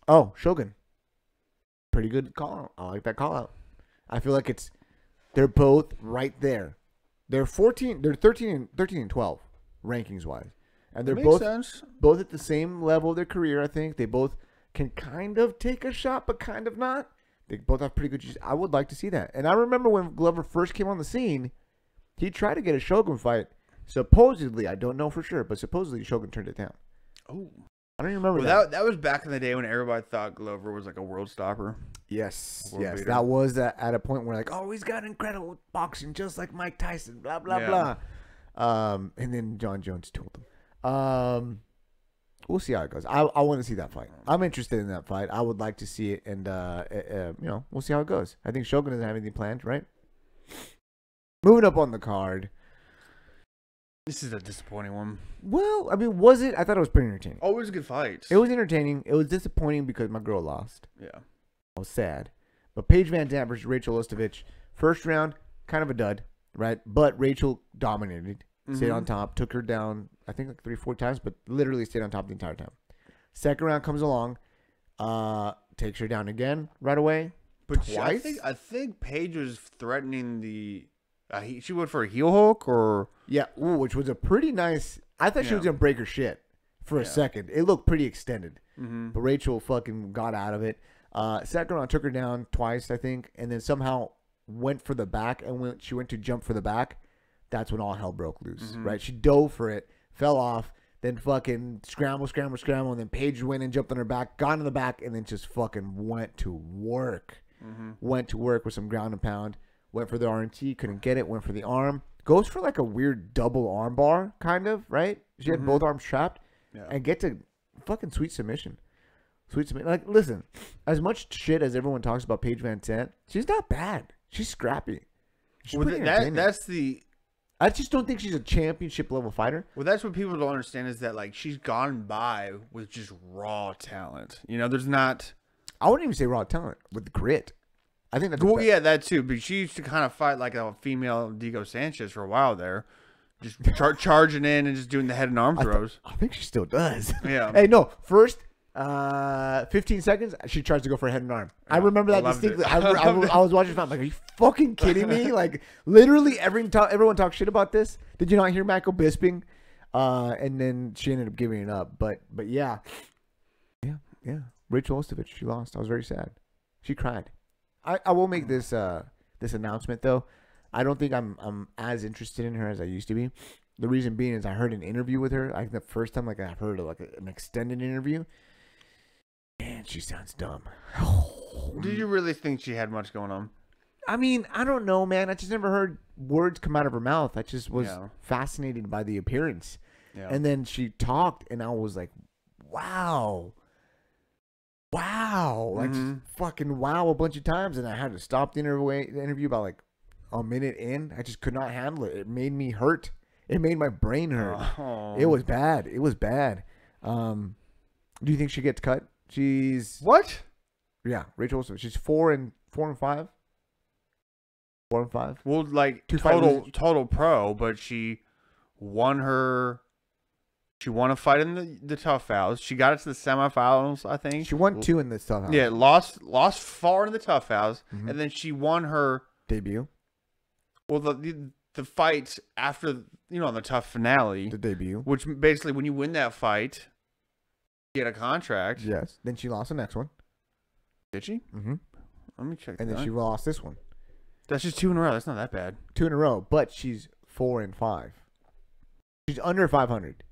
Oh, Shogun. Pretty good call out. I like that call out. I feel like they're both right there. They're 13 and 12 rankings wise. And they're both at the same level of their career, I think. They both can kind of take a shot, but kind of not. They both have pretty good jiu-jitsu. I would like to see that. And I remember when Glover first came on the scene, he tried to get a Shogun fight. Supposedly, I don't know for sure, but supposedly Shogun turned it down. Oh. I don't even remember that. That was back in the day when everybody thought Glover was like a world stopper. Yes. Beater. That was at a point where like, oh, he's got incredible boxing just like Mike Tyson, blah, blah, blah. And then John Jones told him. We'll see how it goes. I want to see that fight. I'm interested in that fight. I would like to see it, and we'll see how it goes. I think Shogun doesn't have anything planned, right? Moving up on the card. This is a disappointing one. Well, I mean, was it? I thought it was pretty entertaining. Oh, it was a good fight. It was entertaining. It was disappointing because my girl lost. Yeah. I was sad. But Paige Van Zandt versus Rachel Ostovich, first round, kind of a dud, right? But Rachel dominated. Stayed on top, took her down, I think like 3-4 times, but literally stayed on top the entire time. Second round comes along, takes her down again right away. But twice? I think Paige was threatening the. She went for a heel hook or. Yeah, which was a pretty nice. I thought she was gonna break her shit for a second. It looked pretty extended, but Rachel fucking got out of it. Second round took her down twice, I think, and then somehow went for the back, and when she went to jump for the back, that's when all hell broke loose, right? She dove for it, fell off, then fucking scramble, and then Paige went and jumped on her back, got in the back, and then just fucking went to work. Went to work with some ground and pound, went for the RNT, couldn't get it, went for the arm. Goes for like a weird double arm bar, kind of, right? She had both arms trapped, and get to fucking sweet submission. Like, listen, as much shit as everyone talks about Paige Van Zandt, she's not bad. She's scrappy. She's I just don't think she's a championship level fighter. Well, that's what people don't understand is that like she's gone by with just raw talent. You know, there's not. I wouldn't even say raw talent with grit. I think that's yeah, that too. But she used to kind of fight like a female Diego Sanchez for a while there, just charging in and just doing the head and arm throws. I think she still does. Yeah. Hey, no, first 15 seconds, she tries to go for a head and arm. I remember that distinctly. I was watching the film. I'm like, are you fucking kidding me? Like, literally, everyone talks shit about this. Did you not hear Michael Bisping? And then she ended up giving it up. But yeah. Rachel Ostovich, she lost. I was very sad. She cried. I will make this announcement though. I don't think I'm as interested in her as I used to be. The reason being is I heard an interview with her. Like the first time, like I've heard like an extended interview. Man, she sounds dumb. Did you really think she had much going on? I mean, I don't know, man. I just never heard words come out of her mouth. I just was fascinated by the appearance. Yeah. And then she talked, and I was like, wow. Like, just fucking wow a bunch of times. And I had to stop the interview about like a minute in. I just could not handle it. It made me hurt. It made my brain hurt. Oh. It was bad. Do you think she gets cut? She's what? Yeah, Rachel Olsen. She's 4 and 5. 4 and 5. Well, like total pro, but she won a fight in the tough outs. She got it to the semifinals, I think. She won 2 in the tough outs. Yeah, lost far in the tough outs, and then she won her debut. Well, the fight after the tough finale, the debut, which basically when you win that fight, you get a contract. Yes. Then she lost the next one. Did she? Mm-hmm. Let me check. And then that. she lost this one. That's just 2 in a row. That's not that bad. 2 in a row, but she's 4-5. She's under 500.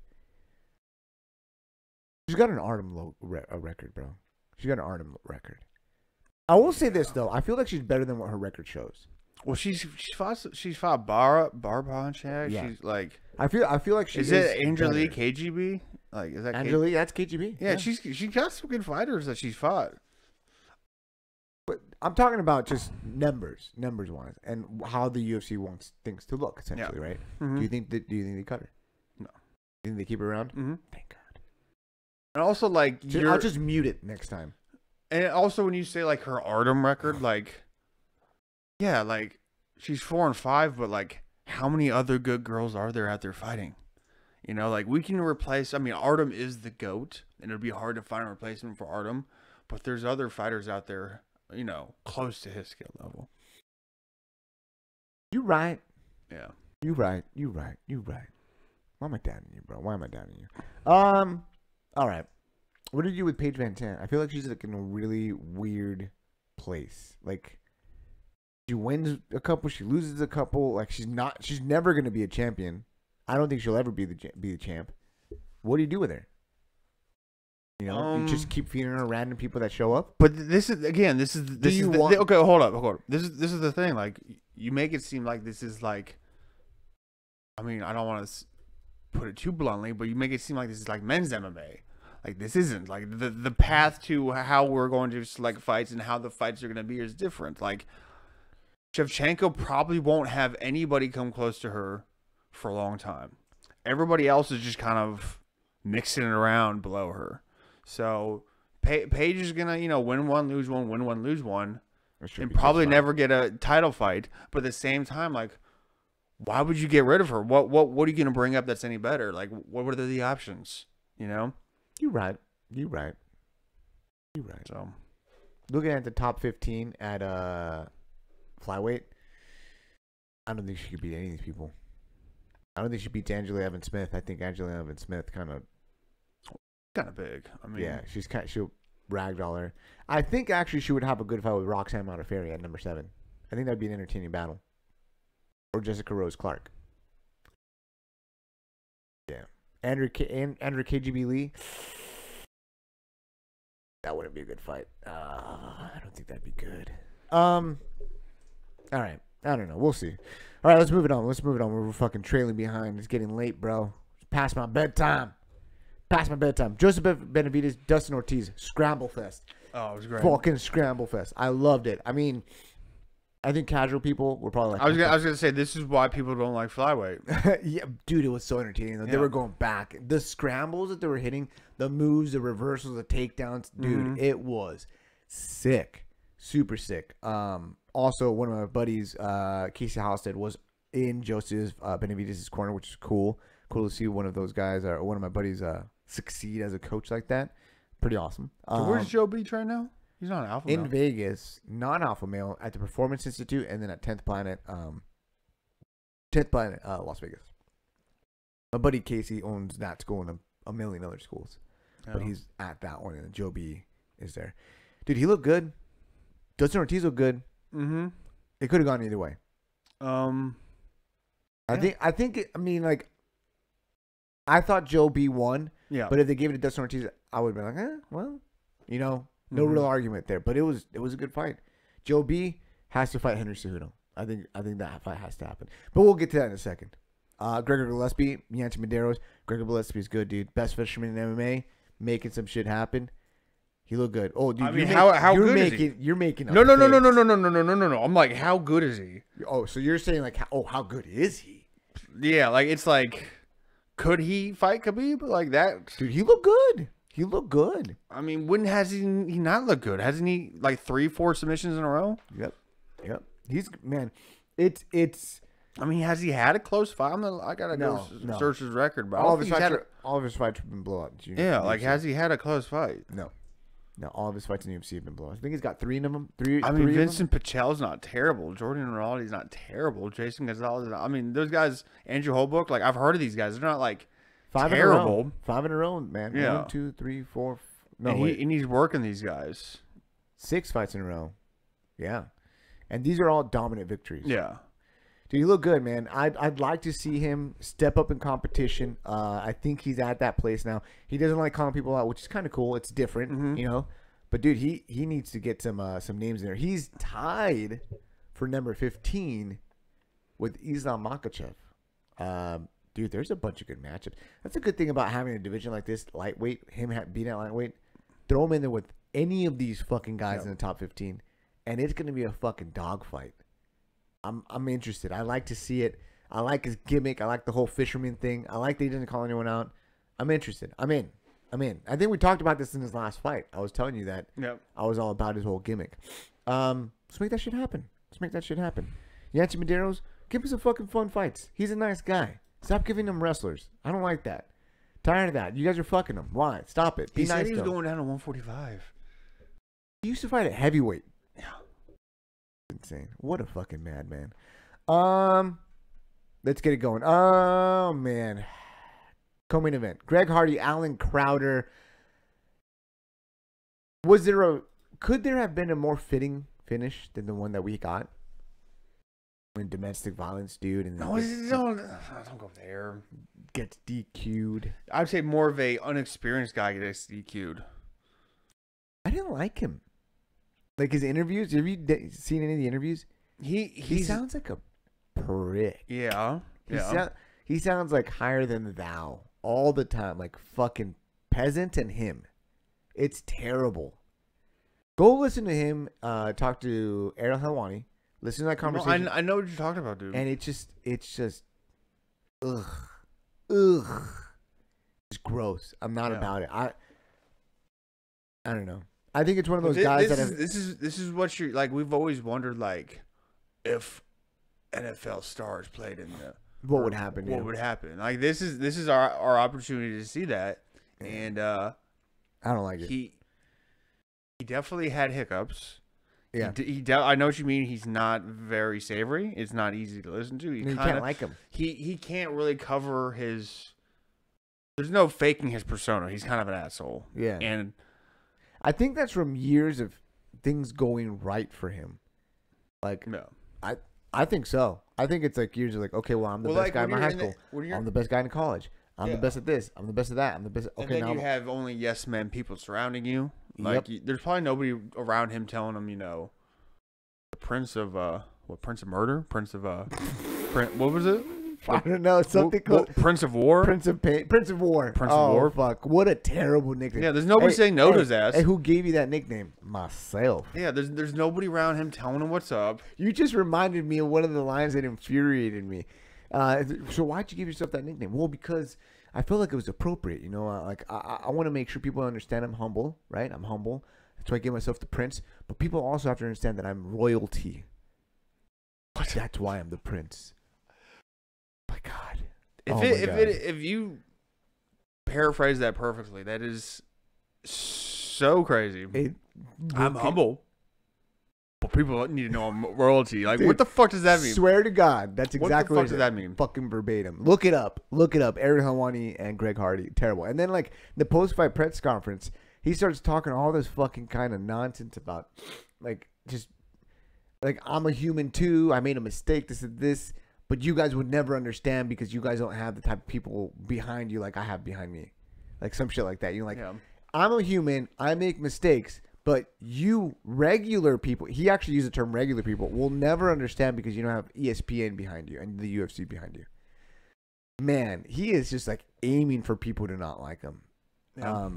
She's got an Artem record, bro. She's got an Artem record. I will say this though. I feel like she's better than what her record shows. Well, she's fought Barbonchak. Yeah. She's like. I feel like she is it Angelique KGB? Like, is that Angelique? That's KGB. Yeah, she's got some good fighters that she's fought. But I'm talking about just numbers wise, and how the UFC wants things to look, essentially, right? Mm-hmm. Do you think they cut her? No. You think they keep her around? Mm-hmm. Thank God. And also, like, I'll just mute it next time. And also, when you say like her Artem record, like, yeah, like she's 4-5, but like, how many other good girls are there out there fighting? You know, like we can replace. I mean, Artem is the GOAT, and it'd be hard to find a replacement for Artem. But there's other fighters out there, you know, close to his skill level. You right. Yeah. You right. Why am I doubting you, bro? Why am I doubting you? All right. What did you do with Paige Van Zandt? I feel like she's like in a really weird place. Like she wins a couple, she loses a couple. Like she's never gonna be a champion. I don't think she'll ever be the champ. What do you do with her? You know, you just keep feeding her random people that show up. But this is okay. Hold up. This is the thing. Like you make it seem like this is like. I mean, I don't want to put it too bluntly, but you make it seem like this is like men's MMA. Like this isn't like the path to how we're going to select fights and how the fights are going to be is different. Like Shevchenko probably won't have anybody come close to her for a long time. Everybody else is just kind of mixing it around below her. So Paige is gonna, you know, win one, lose one, win one, lose one, and probably never get a title fight. But at the same time, like, why would you get rid of her? What are you gonna bring up that's any better? Like, what are the options? You know. You're right. So, looking at the top 15 at flyweight, I don't think she could beat any of these people. I don't think she beats Angela Evans-Smith. I think Angela Evans-Smith kind of big. I mean, yeah, she'll ragdoll her. I think actually she would have a good fight with Roxanne Modafferi at number 7. I think that'd be an entertaining battle. Or Jessica Rose Clark. Yeah. Andrew KGB Lee. That wouldn't be a good fight. I don't think that'd be good. All right. I don't know. We'll see. All right, let's move it on. We're fucking trailing behind. It's getting late, bro. It's past my bedtime. Joseph Benavidez, Dustin Ortiz, Scramble Fest. Oh, it was great. Fucking Scramble Fest. I loved it. I mean, I think casual people were probably like, I was gonna say this is why people don't like flyweight. yeah, dude, it was so entertaining. Though. Yeah. They were going back. The scrambles that they were hitting, the moves, the reversals, the takedowns, dude, it was sick. Super sick. Also, one of my buddies, Casey Halstead, was in Joseph Benavidez' corner, which is cool. Cool to see one of those guys, or one of my buddies, succeed as a coach like that. Pretty awesome. So where's Joe Beach right now? He's not an alpha male. In Vegas, non-alpha male at the Performance Institute, and then at 10th Planet, Las Vegas. My buddy Casey owns that school and a million other schools, but he's at that one, and Joe B is there. Dude, he looked good. Dustin Ortiz looked good. Mm-hmm. It could have gone either way. I think. I thought Joe B won. Yeah. But if they gave it to Dustin Ortiz, I would have been like, well, you know, no real argument there. But it was a good fight. Joe B has to fight Henry Cejudo. I think that fight has to happen. But we'll get to that in a second. Gregor Gillespie, Yancy Medeiros. Gregor Gillespie is good, dude. Best fisherman in MMA, making some shit happen. He looked good. Oh, dude, I mean, how good is he? You're making no. I'm like, how good is he? Oh, so you're saying like, how good is he? Yeah, like it's like, could he fight Khabib like that? Dude, he looked good. I mean, when has he not looked good? Hasn't he like 3-4 submissions in a row? Yep. He's man. It's. I mean, has he had a close fight? I gotta go search his record, but all of his fights have been blowouts. Yeah, like has he had a close fight? No, all of his fights in the UFC have been blowouts. I think he's got 3 in them. Vincent Pachel's not terrible. Jordan Ronaldo's not terrible. Jason Gonzalez. I mean, those guys. Andrew Holbrook. Like I've heard of these guys. They're not like terrible. 5 in a row, man. Yeah. 1, 2, 3, 4. No, and he's working these guys. 6 fights in a row. Yeah. And these are all dominant victories. Yeah. Dude, you look good, man. I'd like to see him step up in competition. I think he's at that place now. He doesn't like calling people out, which is kind of cool. It's different, you know. But dude, he needs to get some names in there. He's tied for number 15 with Islam Makhachev. Dude, there's a bunch of good matchups. That's a good thing about having a division like this, lightweight. Him being at lightweight, throw him in there with any of these fucking guys in the top 15, and it's gonna be a fucking dogfight. I'm interested. I like to see it. I like his gimmick. I like the whole fisherman thing. I like that he didn't call anyone out. I'm interested. I'm in. I think we talked about this in his last fight. I was telling you that. Yep. I was all about his whole gimmick. Let's make that shit happen. Yancy Medeiros, give him some fucking fun fights. He's a nice guy. Stop giving him wrestlers. I don't like that. Tired of that. You guys are fucking him. Why? Stop it. Be He nice said he was to him. going down to 145. He used to fight at heavyweight. Yeah. Insane. What a fucking madman. Let's get it going. Oh, man. Co-main event. Greg Hardy, Alan Crowder. Could there have been a more fitting finish than the one that we got? When domestic violence, dude, and No, don't go there. gets DQ'd. I'd say more of a unexperienced guy gets DQ'd. I didn't like him. Like his interviews. Have you seen any of the interviews? He sounds like a prick. Yeah. He sounds like higher than thou all the time, like fucking peasant and him. It's terrible. Go listen to him talk to Ariel Helwani. Listen to that conversation. No, I know what you're talking about, dude. And it's just, ugh. It's gross. I'm not about it. I don't know. I think it's one of those guys this is what you're like. We've always wondered, like, if NFL stars played in the what would happen. What would happen? Like this is our opportunity to see that, and I don't like it. He definitely had hiccups. Yeah, I know what you mean. He's not very savory. It's not easy to listen to. You can't like him. He can't really cover his. There's no faking his persona. He's kind of an asshole. Yeah, and I think that's from years of things going right for him. Like, no, I think so. I think it's like years of like, okay, well, I'm the best guy in my high school. I'm the best guy in college. I'm the best at this. I'm the best at that. I'm the best. Okay, and then now you have only yes men people surrounding you. Like there's probably nobody around him telling him, the Prince of Prince of Murder, Prince of what was it? I don't know, something called Prince of War, Prince of Pain, Prince of War. Oh fuck! What a terrible nickname. Yeah, there's nobody saying no to his ass. Hey, who gave you that nickname? Myself. Yeah, there's nobody around him telling him what's up. You just reminded me of one of the lines that infuriated me. So why'd you give yourself that nickname? Well, because I felt like it was appropriate. I want to make sure people understand I'm humble, right? I'm humble. That's why I give myself the Prince. But people also have to understand that I'm royalty. That's why I'm the Prince. My God. If you paraphrase that perfectly, that is so crazy. I'm humble. But people need to know I'm royalty. Like, dude, what the fuck does that mean? Swear to God, that's exactly what the fuck does that mean? Fucking verbatim. Look it up. Ariel Helwani and Greg Hardy. Terrible. And then, like, the post-fight press conference, he starts talking all this fucking kind of nonsense about, like, just, like, I'm a human too. I made a mistake. This. But you guys would never understand because you guys don't have the type of people behind you like I have behind me. Like, some shit like that. I'm a human. I make mistakes. But you regular people, he actually used the term regular people, will never understand because you don't have ESPN behind you and the UFC behind you. Man, he is just like aiming for people to not like him. Yeah.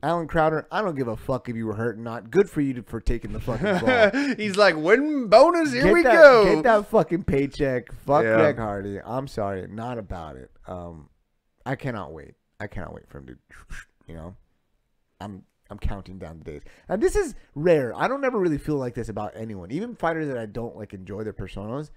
Alan Crowder, I don't give a fuck if you were hurt or not. Good for you for taking the fucking ball. He's like, win bonus, here we go. Get that fucking paycheck. Fuck Greg Hardy. I'm sorry, not about it. I cannot wait. For him to, I'm counting down the days. And this is rare. I don't ever really feel like this about anyone. Even fighters that I don't like enjoy their personas.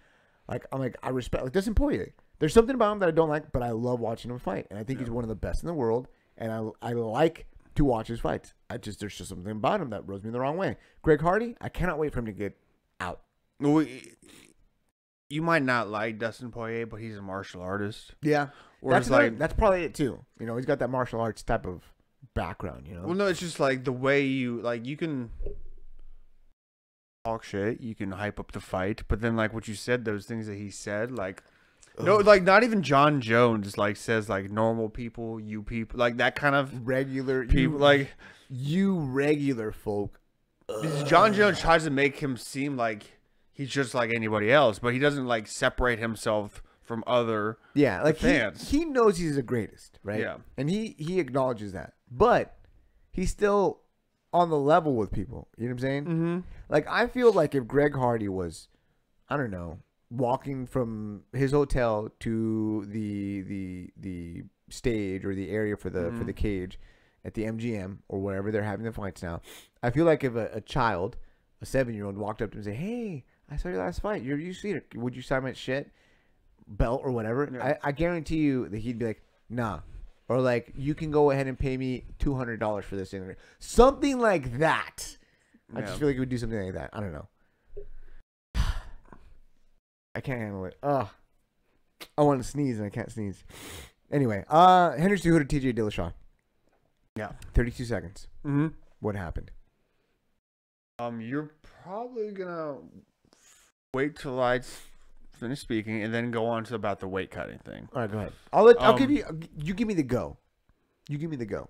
Like, I'm like, I respect, like, Dustin Poirier. There's something about him that I don't like, but I love watching him fight. And I think he's one of the best in the world. And I like to watch his fights. There's just something about him that rubs me the wrong way. Greg Hardy, I cannot wait for him to get out. Well, you might not like Dustin Poirier, but he's a martial artist. Yeah. That's probably it too. He's got that martial arts type of background, Well, no, it's just like the way you can talk shit. You can hype up the fight. But then, like what you said, those things that he said, like, no, like not even John Jones like says like normal people, you people, like that kind of regular people, like you regular folk. John Jones tries to make him seem like he's just like anybody else, but he doesn't like separate himself from other like fans. He knows he's the greatest, right? Yeah, and he acknowledges that, but he's still on the level with people. You know what I'm saying? Mm-hmm. Like I feel like if Greg Hardy was, I don't know, walking from his hotel to the stage or the area for the cage at the MGM or wherever they're having the fights now, I feel like if a child, a 7-year-old, walked up to him and said, "Hey, I saw your last fight. You see it? Would you sign my shit, belt or whatever?" Yeah. I guarantee you that he'd be like, "Nah," or like, "You can go ahead and pay me $200 for this thing," something like that. I just feel like he would do something like that. I don't know. I can't handle it. I want to sneeze and I can't sneeze. Anyway, Henry Cejudo, TJ Dillashaw. Yeah. 32 seconds. Mm-hmm. What happened? You're probably gonna wait till I finish speaking and then go on to about the weight cutting thing. All right, go ahead. I'll give you. You give me the go. You give me the go.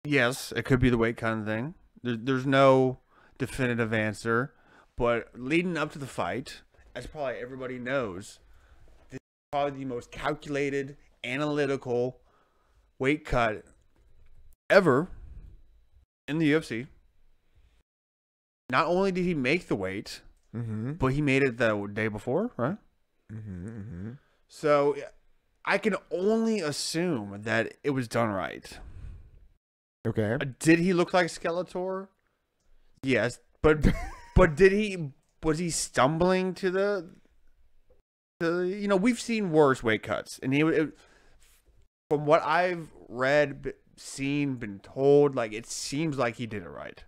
Yes, it could be the weight cutting thing. There's no definitive answer, but leading up to the fight, as probably everybody knows, this is probably the most calculated, analytical weight cut ever in the UFC. Not only did he make the weight, but he made it the day before, right? So I can only assume that it was done right. Okay. Did he look like Skeletor? Yes, but was he stumbling to the you know, we've seen worse weight cuts, and from what I've read, seen, been told, like it seems like he did it right.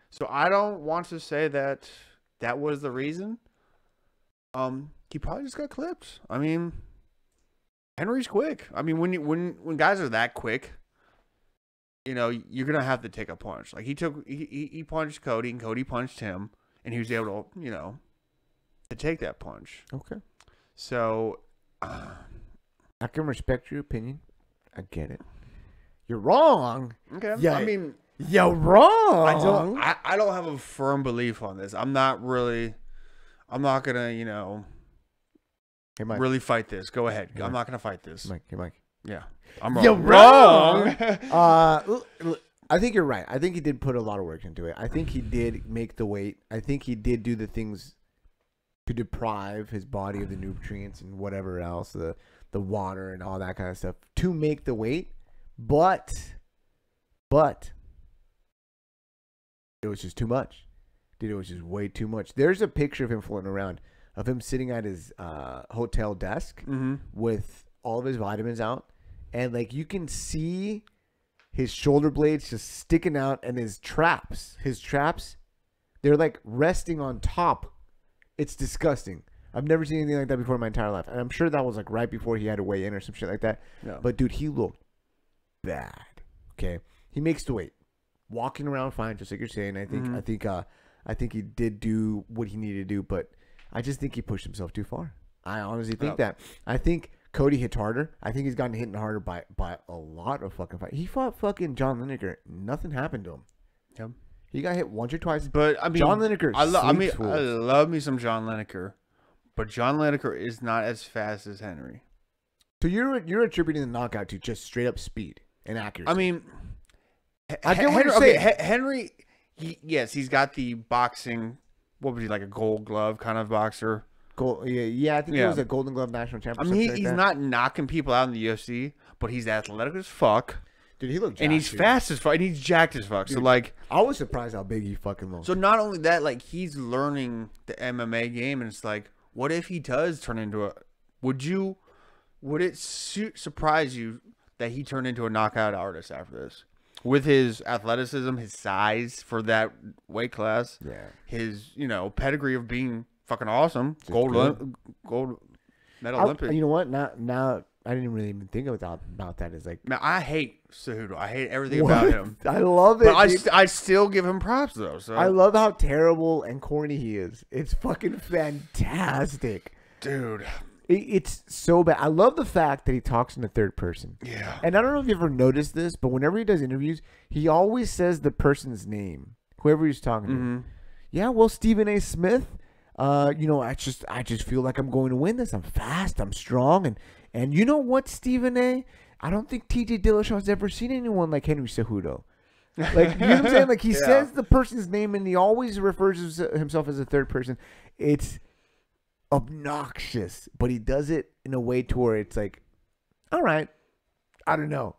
So I don't want to say that was the reason. He probably just got clipped. I mean, Henry's quick. I mean, when guys are that quick, you know, you're gonna have to take a punch. Like he punched Cody, and Cody punched him, and he was able to, you know, to take that punch. Okay. So I can respect your opinion. I get it. You're wrong. Okay. Yeah. I mean, you're wrong. I don't have a firm belief on this. I'm not gonna, you know, hey, Mike. really fight this. Go ahead. Hey, I'm not gonna fight this. Hey, Mike. Yeah. I'm wrong. You're wrong. I think you're right. I think he did put a lot of work into it. I think he did make the weight. I think he did do the things to deprive his body of the nutrients and whatever else, the water and all that kind of stuff to make the weight. But it was just too much. Dude, it was just way too much. There's a picture of him floating around of him sitting at his hotel desk with all of his vitamins out. And, like, you can see his shoulder blades just sticking out and his traps, they're, like, resting on top. It's disgusting. I've never seen anything like that before in my entire life. And I'm sure that was, like, right before he had to weigh in or some shit like that. Yeah. But, dude, he looked bad. Okay? He makes the weight. Walking around fine, just like you're saying. I think he did do what he needed to do, but I just think he pushed himself too far. I honestly think that. I think Cody hits harder. I think he's gotten hit harder by a lot of fucking fights. He fought fucking John Lineker. Nothing happened to him. Yep. He got hit once or twice. But I mean, John Lineker. I love me some John Lineker, but John Lineker is not as fast as Henry. So you're attributing the knockout to just straight up speed and accuracy. I mean, I get what you're saying. Henry, he's got the boxing. What was he, like a Gold Glove kind of boxer? Yeah, I think he was a Golden Glove national champion. I mean, he's not knocking people out in the UFC, but he's athletic as fuck. Dude, he looked jacked, and he's fast as fuck, and he's jacked as fuck. Dude, so, like, I was surprised how big he fucking looked. So, not only that, like, he's learning the MMA game, and it's like, what if he does turn into a... Would it surprise you that he turned into a knockout artist after this? With his athleticism, his size for that weight class, his, you know, pedigree of being fucking awesome, gold medal Olympic. You know what? Now didn't really even think about that. Is like, Man, I hate Cejudo. I hate everything about him. I love it. But I still give him props though. So I love how terrible and corny he is. It's fucking fantastic, dude. It's so bad. I love the fact that he talks in the third person. Yeah. And I don't know if you ever noticed this, but whenever he does interviews, he always says the person's name, whoever he's talking to. Yeah, well, Stephen A. Smith. I just feel like I'm going to win this. I'm fast. I'm strong. And you know what, Stephen A? I don't think TJ Dillashaw's ever seen anyone like Henry Cejudo. Like, you know what I'm saying? Like, he says the person's name, and he always refers to himself as a third person. It's obnoxious, but he does it in a way to where it's like, all right, I don't know.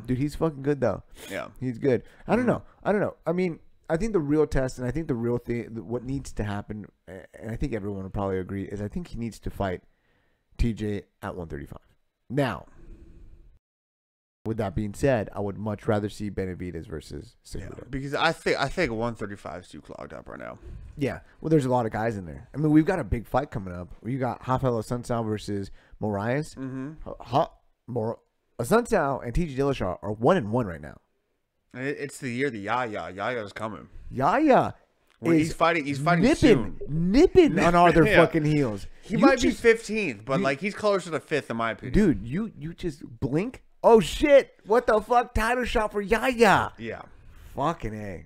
Dude, he's fucking good, though. Yeah. He's good. I don't know. I mean, I think the real test, and I think the real thing, what needs to happen, and I think everyone will probably agree, is I think he needs to fight TJ at 135. Now, with that being said, I would much rather see Benavidez versus Cejudo. Yeah, because I think 135 is too clogged up right now. Yeah, well, there's a lot of guys in there. I mean, we've got a big fight coming up. We got Rafael Assunção versus Moraes. Assunção and TJ Dillashaw are 1-1 right now. It's the year the Yaya's coming. Yaya. He's fighting nipping on all their fucking heels. He might be 15th, but like he's closer to 5th in my opinion. Dude, you just blink. Oh shit! What the fuck? Title shot for Yaya. Yeah. Fucking A.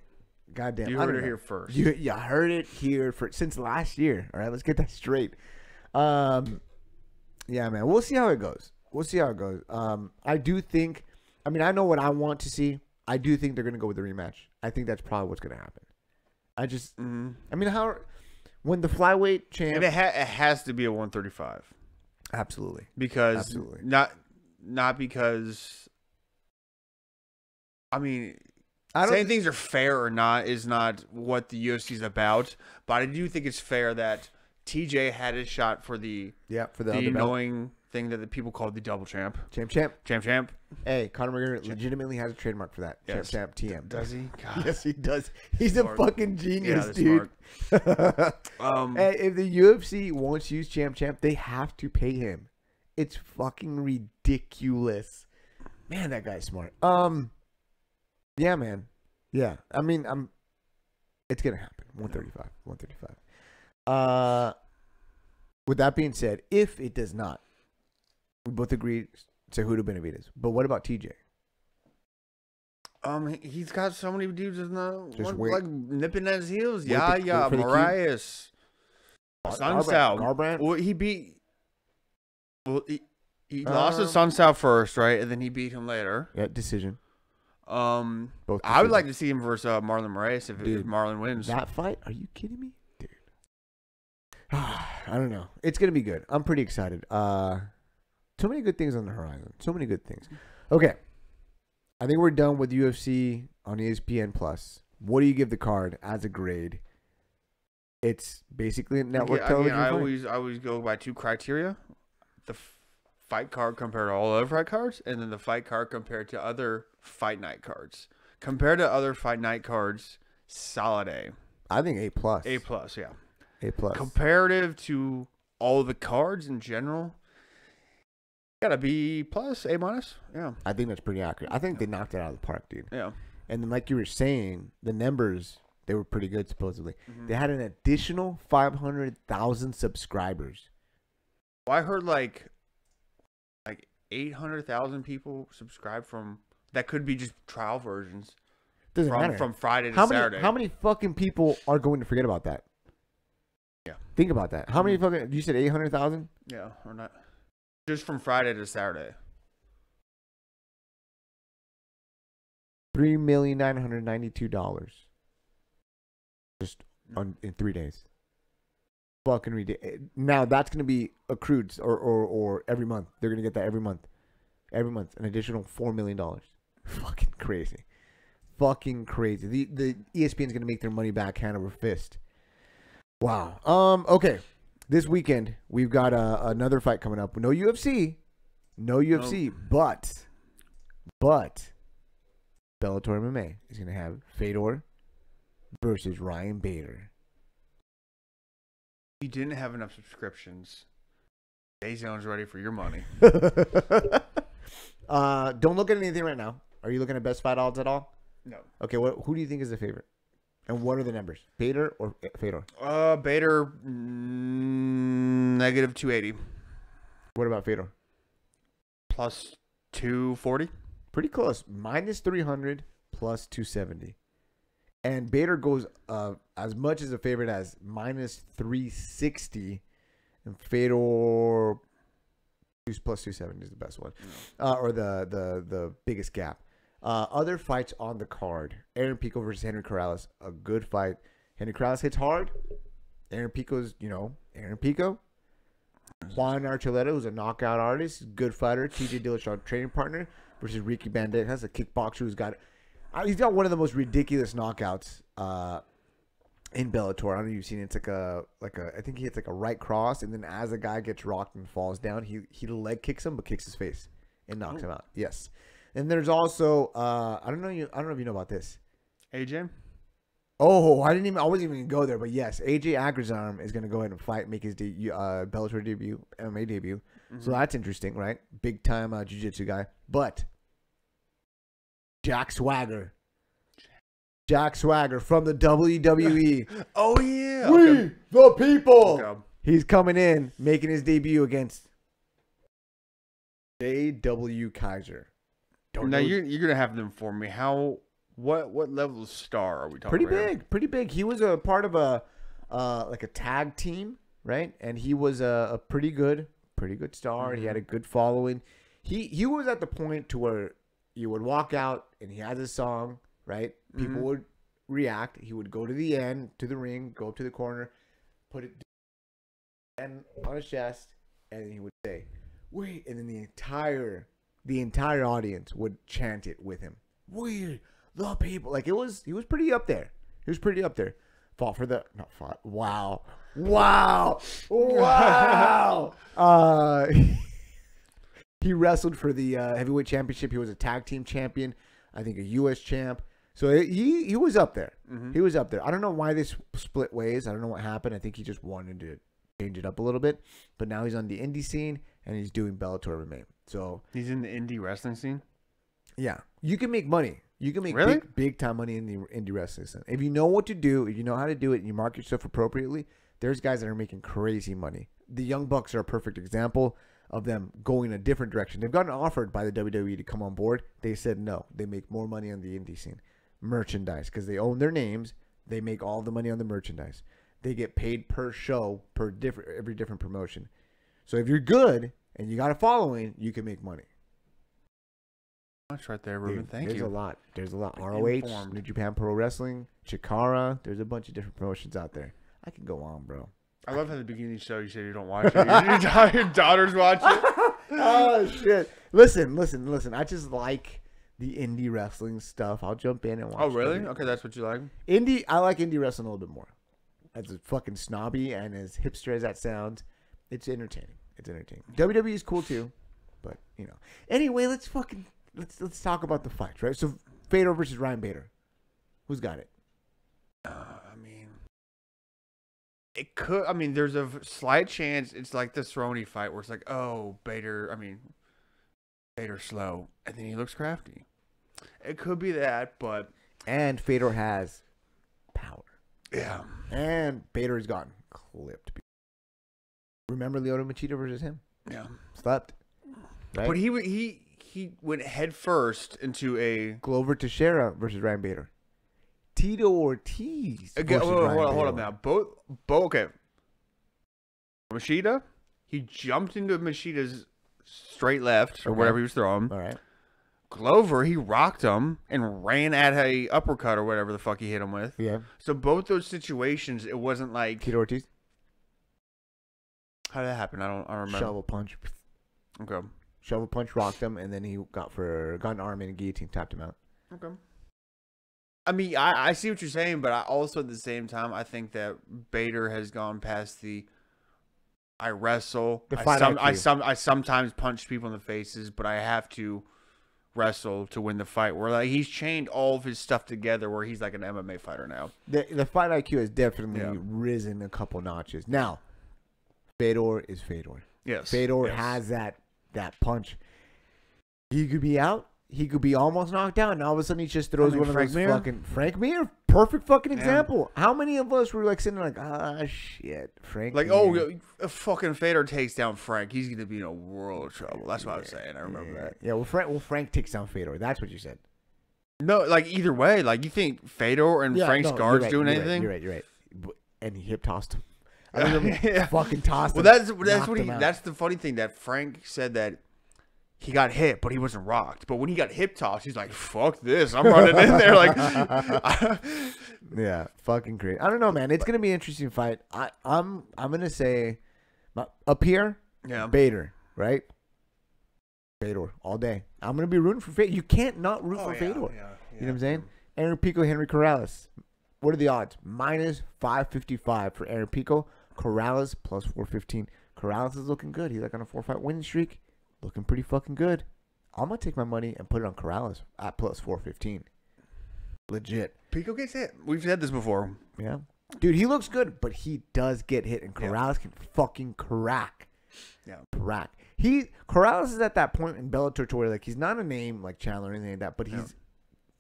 Goddamn. You heard it here first. You heard it here since last year. All right, let's get that straight. Yeah, man. We'll see how it goes. I do think. I mean, I know what I want to see. I do think they're gonna go with the rematch. I think that's probably what's gonna happen. I just. I mean, when the flyweight champ. And it has to be a 135. Absolutely. Because not because. I mean, saying things are fair or not is not what the UFC is about. But I do think it's fair that TJ had his shot for the annoying thing that the people call the double champ. Champ. Hey, Conor McGregor legitimately has a trademark for that. Yes. Champ TM. Does he? God. Yes, he does. He's a fucking genius, yeah, dude. Hey, if the UFC wants to use Champ, they have to pay him. It's fucking ridiculous. Man, that guy's smart. Yeah, man. Yeah. I mean, it's gonna happen. 135. With that being said, if it does not, we both agree Cejudo Benavidez. But what about TJ? He's got so many dudes like nipping at his heels. Moraes, Garbrandt. Well, he beat. Well, he lost to Sunsao first, right, and then he beat him later. Yeah, decision. Both. I would like to see him versus Marlon Moraes if Marlon wins. That fight? Are you kidding me, dude? I don't know. It's gonna be good. I'm pretty excited. So many good things on the horizon. So many good things. Okay, I think we're done with UFC on ESPN Plus. What do you give the card as a grade? It's basically a network television. I always go by two criteria: the fight card compared to all other fight cards, and then the fight card compared to other fight night cards. Compared to other fight night cards, solid A. I think A+. A+, yeah. A+. Comparative to all the cards in general, gotta B+, A-. Yeah. I think that's pretty accurate. I think they knocked it out of the park, dude. Yeah. And then, like you were saying, the numbers, they were pretty good, supposedly. They had an additional 500,000 subscribers. Well, I heard like 800,000 people subscribe from, that could be just trial versions. Doesn't matter. From Friday to Saturday. How many fucking people are going to forget about that? Yeah. Think about that. How many fucking, you said 800,000? Yeah, or not. Just from Friday to Saturday. $3,992,000 just in 3 days. Fucking ridiculous. Now that's gonna be accrued or every month. They're gonna get that every month. Every month, an additional $4 million. Fucking crazy. Fucking crazy. The ESPN's gonna make their money back hand over fist. Wow. Okay. This weekend we've got another fight coming up. No UFC. But Bellator MMA is going to have Fedor versus Ryan Bader. He didn't have enough subscriptions Daison's ready for your money. Don't look at anything right now. Are you looking at best fight odds at all? No. Okay, who do you think is the favorite? And what are the numbers? Bader or Fedor? Bader, negative 280. What about Fedor? Plus 240. Pretty close. Minus 300, plus 270. And Bader goes as much as a favorite as minus 360. And Fedor plus 270 is the best one. Or the biggest gap. Other fights on the card. Aaron Pico versus Henry Corrales. A good fight. Henry Corrales hits hard. Aaron Pico's, Aaron Pico. Juan Archuleta, who's a knockout artist. Good fighter. TJ Dillashaw, training partner. Versus Ricky Bandit. That's a kickboxer who's got one of the most ridiculous knockouts in Bellator. I don't know if you've seen it. It's I think he hits like a right cross, and then as the guy gets rocked and falls down, he leg kicks him but kicks his face and knocks him out. Yes. And there's also I don't know if you know about this. AJ? Oh, I wasn't even gonna go there, but yes, AJ Agrazarm is gonna go ahead and fight, make his Bellator debut, MMA debut. Mm-hmm. So that's interesting, right? Big time jiu-jitsu guy. But Jack Swagger from the WWE. Oh yeah, we the people. Okay. He's coming in, making his debut against J.W. Kaiser. Now you're gonna have to inform me what level of star are we talking about? Pretty big. He was a part of a tag team, right? And he was a pretty good star. Mm-hmm. He had a good following. He was at the point to where you would walk out and he has a song, right? People mm-hmm. would react. He would go to the end, to the ring, go up to the corner, put it on his chest, and he would say, "Wait!" And then the entire audience would chant it with him. "We're the people!" Like he was pretty up there. Wow. He wrestled for the heavyweight championship. He was a tag team champion. I think a U.S. champ. So he was up there. Mm-hmm. He was up there. I don't know why they split ways. I don't know what happened. I think he just wanted to change it up a little bit. But now he's on the indie scene and he's doing Bellator MMA. So he's in the indie wrestling scene? Yeah. You can make money. You can make really? big time money in the indie wrestling scene. If you know what to do, if you know how to do it, and you market yourself appropriately, there's guys that are making crazy money. The Young Bucks are a perfect example of them going a different direction. They've gotten offered by the WWE to come on board. They said no. They make more money on the indie scene. Merchandise, because they own their names. They make all the money on the merchandise. They get paid per show, every different promotion. So if you're good and you got a following, you can make money. That's right there, Ruben. Thank you. There's a lot. ROH, New Japan Pro Wrestling, Chikara. There's a bunch of different promotions out there. I can go on, bro. I love how at the beginning of the show you said you don't watch it. Your daughter's watching. Oh shit! Listen. I just like the indie wrestling stuff. I'll jump in and watch. Oh really? Okay, that's what you like. I like indie wrestling a little bit more. As fucking snobby and as hipster as that sounds, it's entertaining. WWE is cool too, but Anyway, let's talk about the fights, right? So Fedor versus Ryan Bader. Who's got it? It could. There's a slight chance it's like the Cerrone fight where it's like, oh, Bader's slow, and then he looks crafty. It could be that, but and Fedor has power. Yeah, and Bader's gotten clipped. Remember Lyoto Machida versus him? Yeah, slept. Right? But he went head first into a Glover Teixeira versus Ryan Bader. Tito Ortiz. Again, hold up now. Both. Okay. Machida, he jumped into Machida's straight left or whatever he was throwing. All right. Glover, he rocked him and ran at a uppercut or whatever the fuck he hit him with. Yeah. So both those situations, it wasn't like Tito Ortiz. How did that happen? I don't remember. Shovel punch. Okay. Shovel punch rocked him, and then he got an arm and guillotine, tapped him out. Okay. I see what you're saying, but I also at the same time I think that Bader has gone past the I wrestle. I sometimes punch people in the faces, but I have to wrestle to win the fight. Where like he's chained all of his stuff together, where he's like an MMA fighter now. The fight IQ has definitely risen a couple notches. Now, Fedor is Fedor. Yes. Fedor has that punch. He could be out. He could be almost knocked out, and all of a sudden he just throws one of those fucking Frank Mir. Perfect fucking example. How many of us were like sitting there like, ah, shit, Frank? Like, Mir. if fucking Fedor takes down Frank, he's gonna be in a world of trouble. That's what I was saying. I remember that. Yeah, well, Frank takes down Fedor. That's what you said. No, like either way, like you think Fedor and Frank's guards doing anything? You're right. And he hip tossed him. I remember fucking tossed him. Well, that's the funny thing that Frank said that he got hit, but he wasn't rocked. But when he got hip tossed, he's like, "Fuck this! I'm running in there." Like, yeah, fucking great. I don't know, man. It's gonna be an interesting fight. I'm gonna say up here, Bader, right? Fedor all day. I'm gonna be rooting for Fedor. You can't not root for Fedor. You know what I'm saying? Aaron Pico, Henry Corrales. What are the odds? Minus 555 for Aaron Pico. Corrales plus 415. Corrales is looking good. He's like on a 4-fight winning streak. Looking pretty fucking good. I'm going to take my money and put it on Corrales at plus 415. Legit. Pico gets hit. We've said this before. Yeah. Dude, he looks good, but he does get hit, and Corrales can fucking crack. Yeah. Crack. Corrales is at that point in Bellator to where, like, he's not a name like Chandler or anything like that, but he's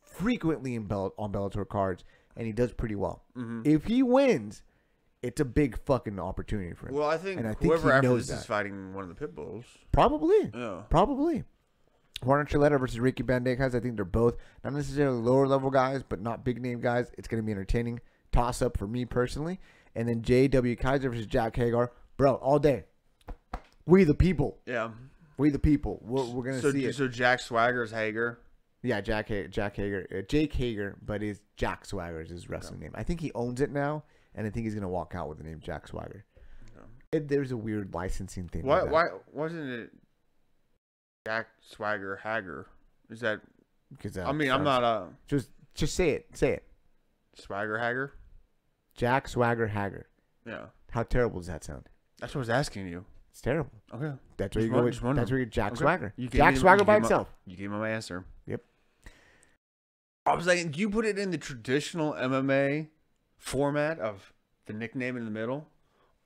frequently on Bellator cards, and he does pretty well. Mm-hmm. If he wins, it's a big fucking opportunity for him. Well, I think whoever after this is fighting one of the pit bulls. Probably. Yeah. Probably. Juan Archuleta versus Ricky Bandejas. I think they're both not necessarily lower level guys, but not big name guys. It's going to be entertaining. Toss up for me personally. And then J.W. Kaiser versus Jack Hagar. Bro, all day. We the people. Yeah. We the people. We're going to see it. So Jack Swagger is Hager? Yeah, Jack Hager. Jake Hager, but Jack Swagger is his wrestling name. I think he owns it now. And I think he's going to walk out with the name Jack Swagger. There's a weird licensing thing. Why wasn't it Jack Swagger Hager? Is that... Because I mean, I'm not... Just say it. Say it. Swagger Hager? Jack Swagger Hager. Yeah. How terrible does that sound? That's what I was asking you. It's terrible. Okay. That's where you go. That's where you Jack Swagger. Jack Swagger by himself. You gave me my answer. Yep. I was like, do you put it in the traditional MMA format of the nickname in the middle,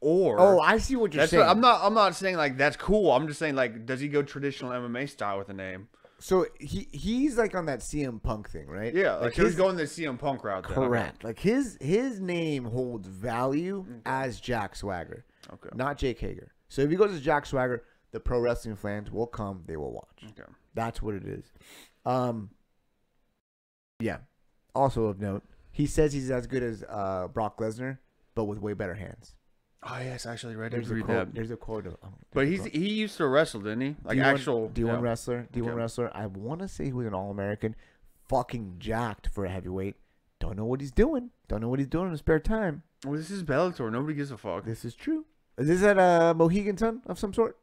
or I see what you're saying. I'm not saying like that's cool. I'm just saying like, does he go traditional MMA style with the name? So he's like on that CM Punk thing, right? Yeah, like he's going the CM Punk route. Correct. Like his name holds value as Jack Swagger, not Jake Hager. So if he goes as Jack Swagger, the pro wrestling fans will come. They will watch. Okay, that's what it is. Yeah. Also of note. He says he's as good as Brock Lesnar, but with way better hands. Oh yes, actually, right. There's a quote. But he used to wrestle, didn't he? Like D1 wrestler. D1 wrestler. I want to say he was an All-American. Fucking jacked for a heavyweight. Don't know what he's doing. Don't know what he's doing in his spare time. Well, this is Bellator. Nobody gives a fuck. This is true. Is this at a Mohegan Sun of some sort?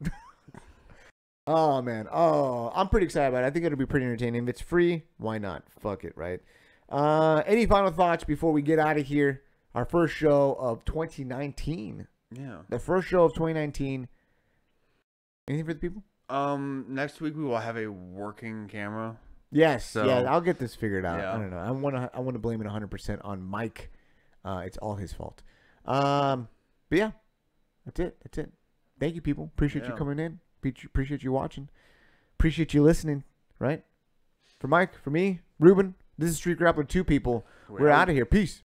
Oh man. Oh, I'm pretty excited about it. I think it'll be pretty entertaining. If it's free, why not? Fuck it, right? Any final thoughts before we get out of here? Our first show of 2019. Yeah. The first show of 2019. Anything for the people? Next week we will have a working camera. Yes. So, yeah, I'll get this figured out. Yeah. I don't know. I want to blame it 100% on Mike. It's all his fault. But yeah, that's it. Thank you, people. Appreciate you coming in. Appreciate you watching. Appreciate you listening. Right? For Mike, for me, Ruben. This is Street Grappler 2, people. We're out of here. Peace.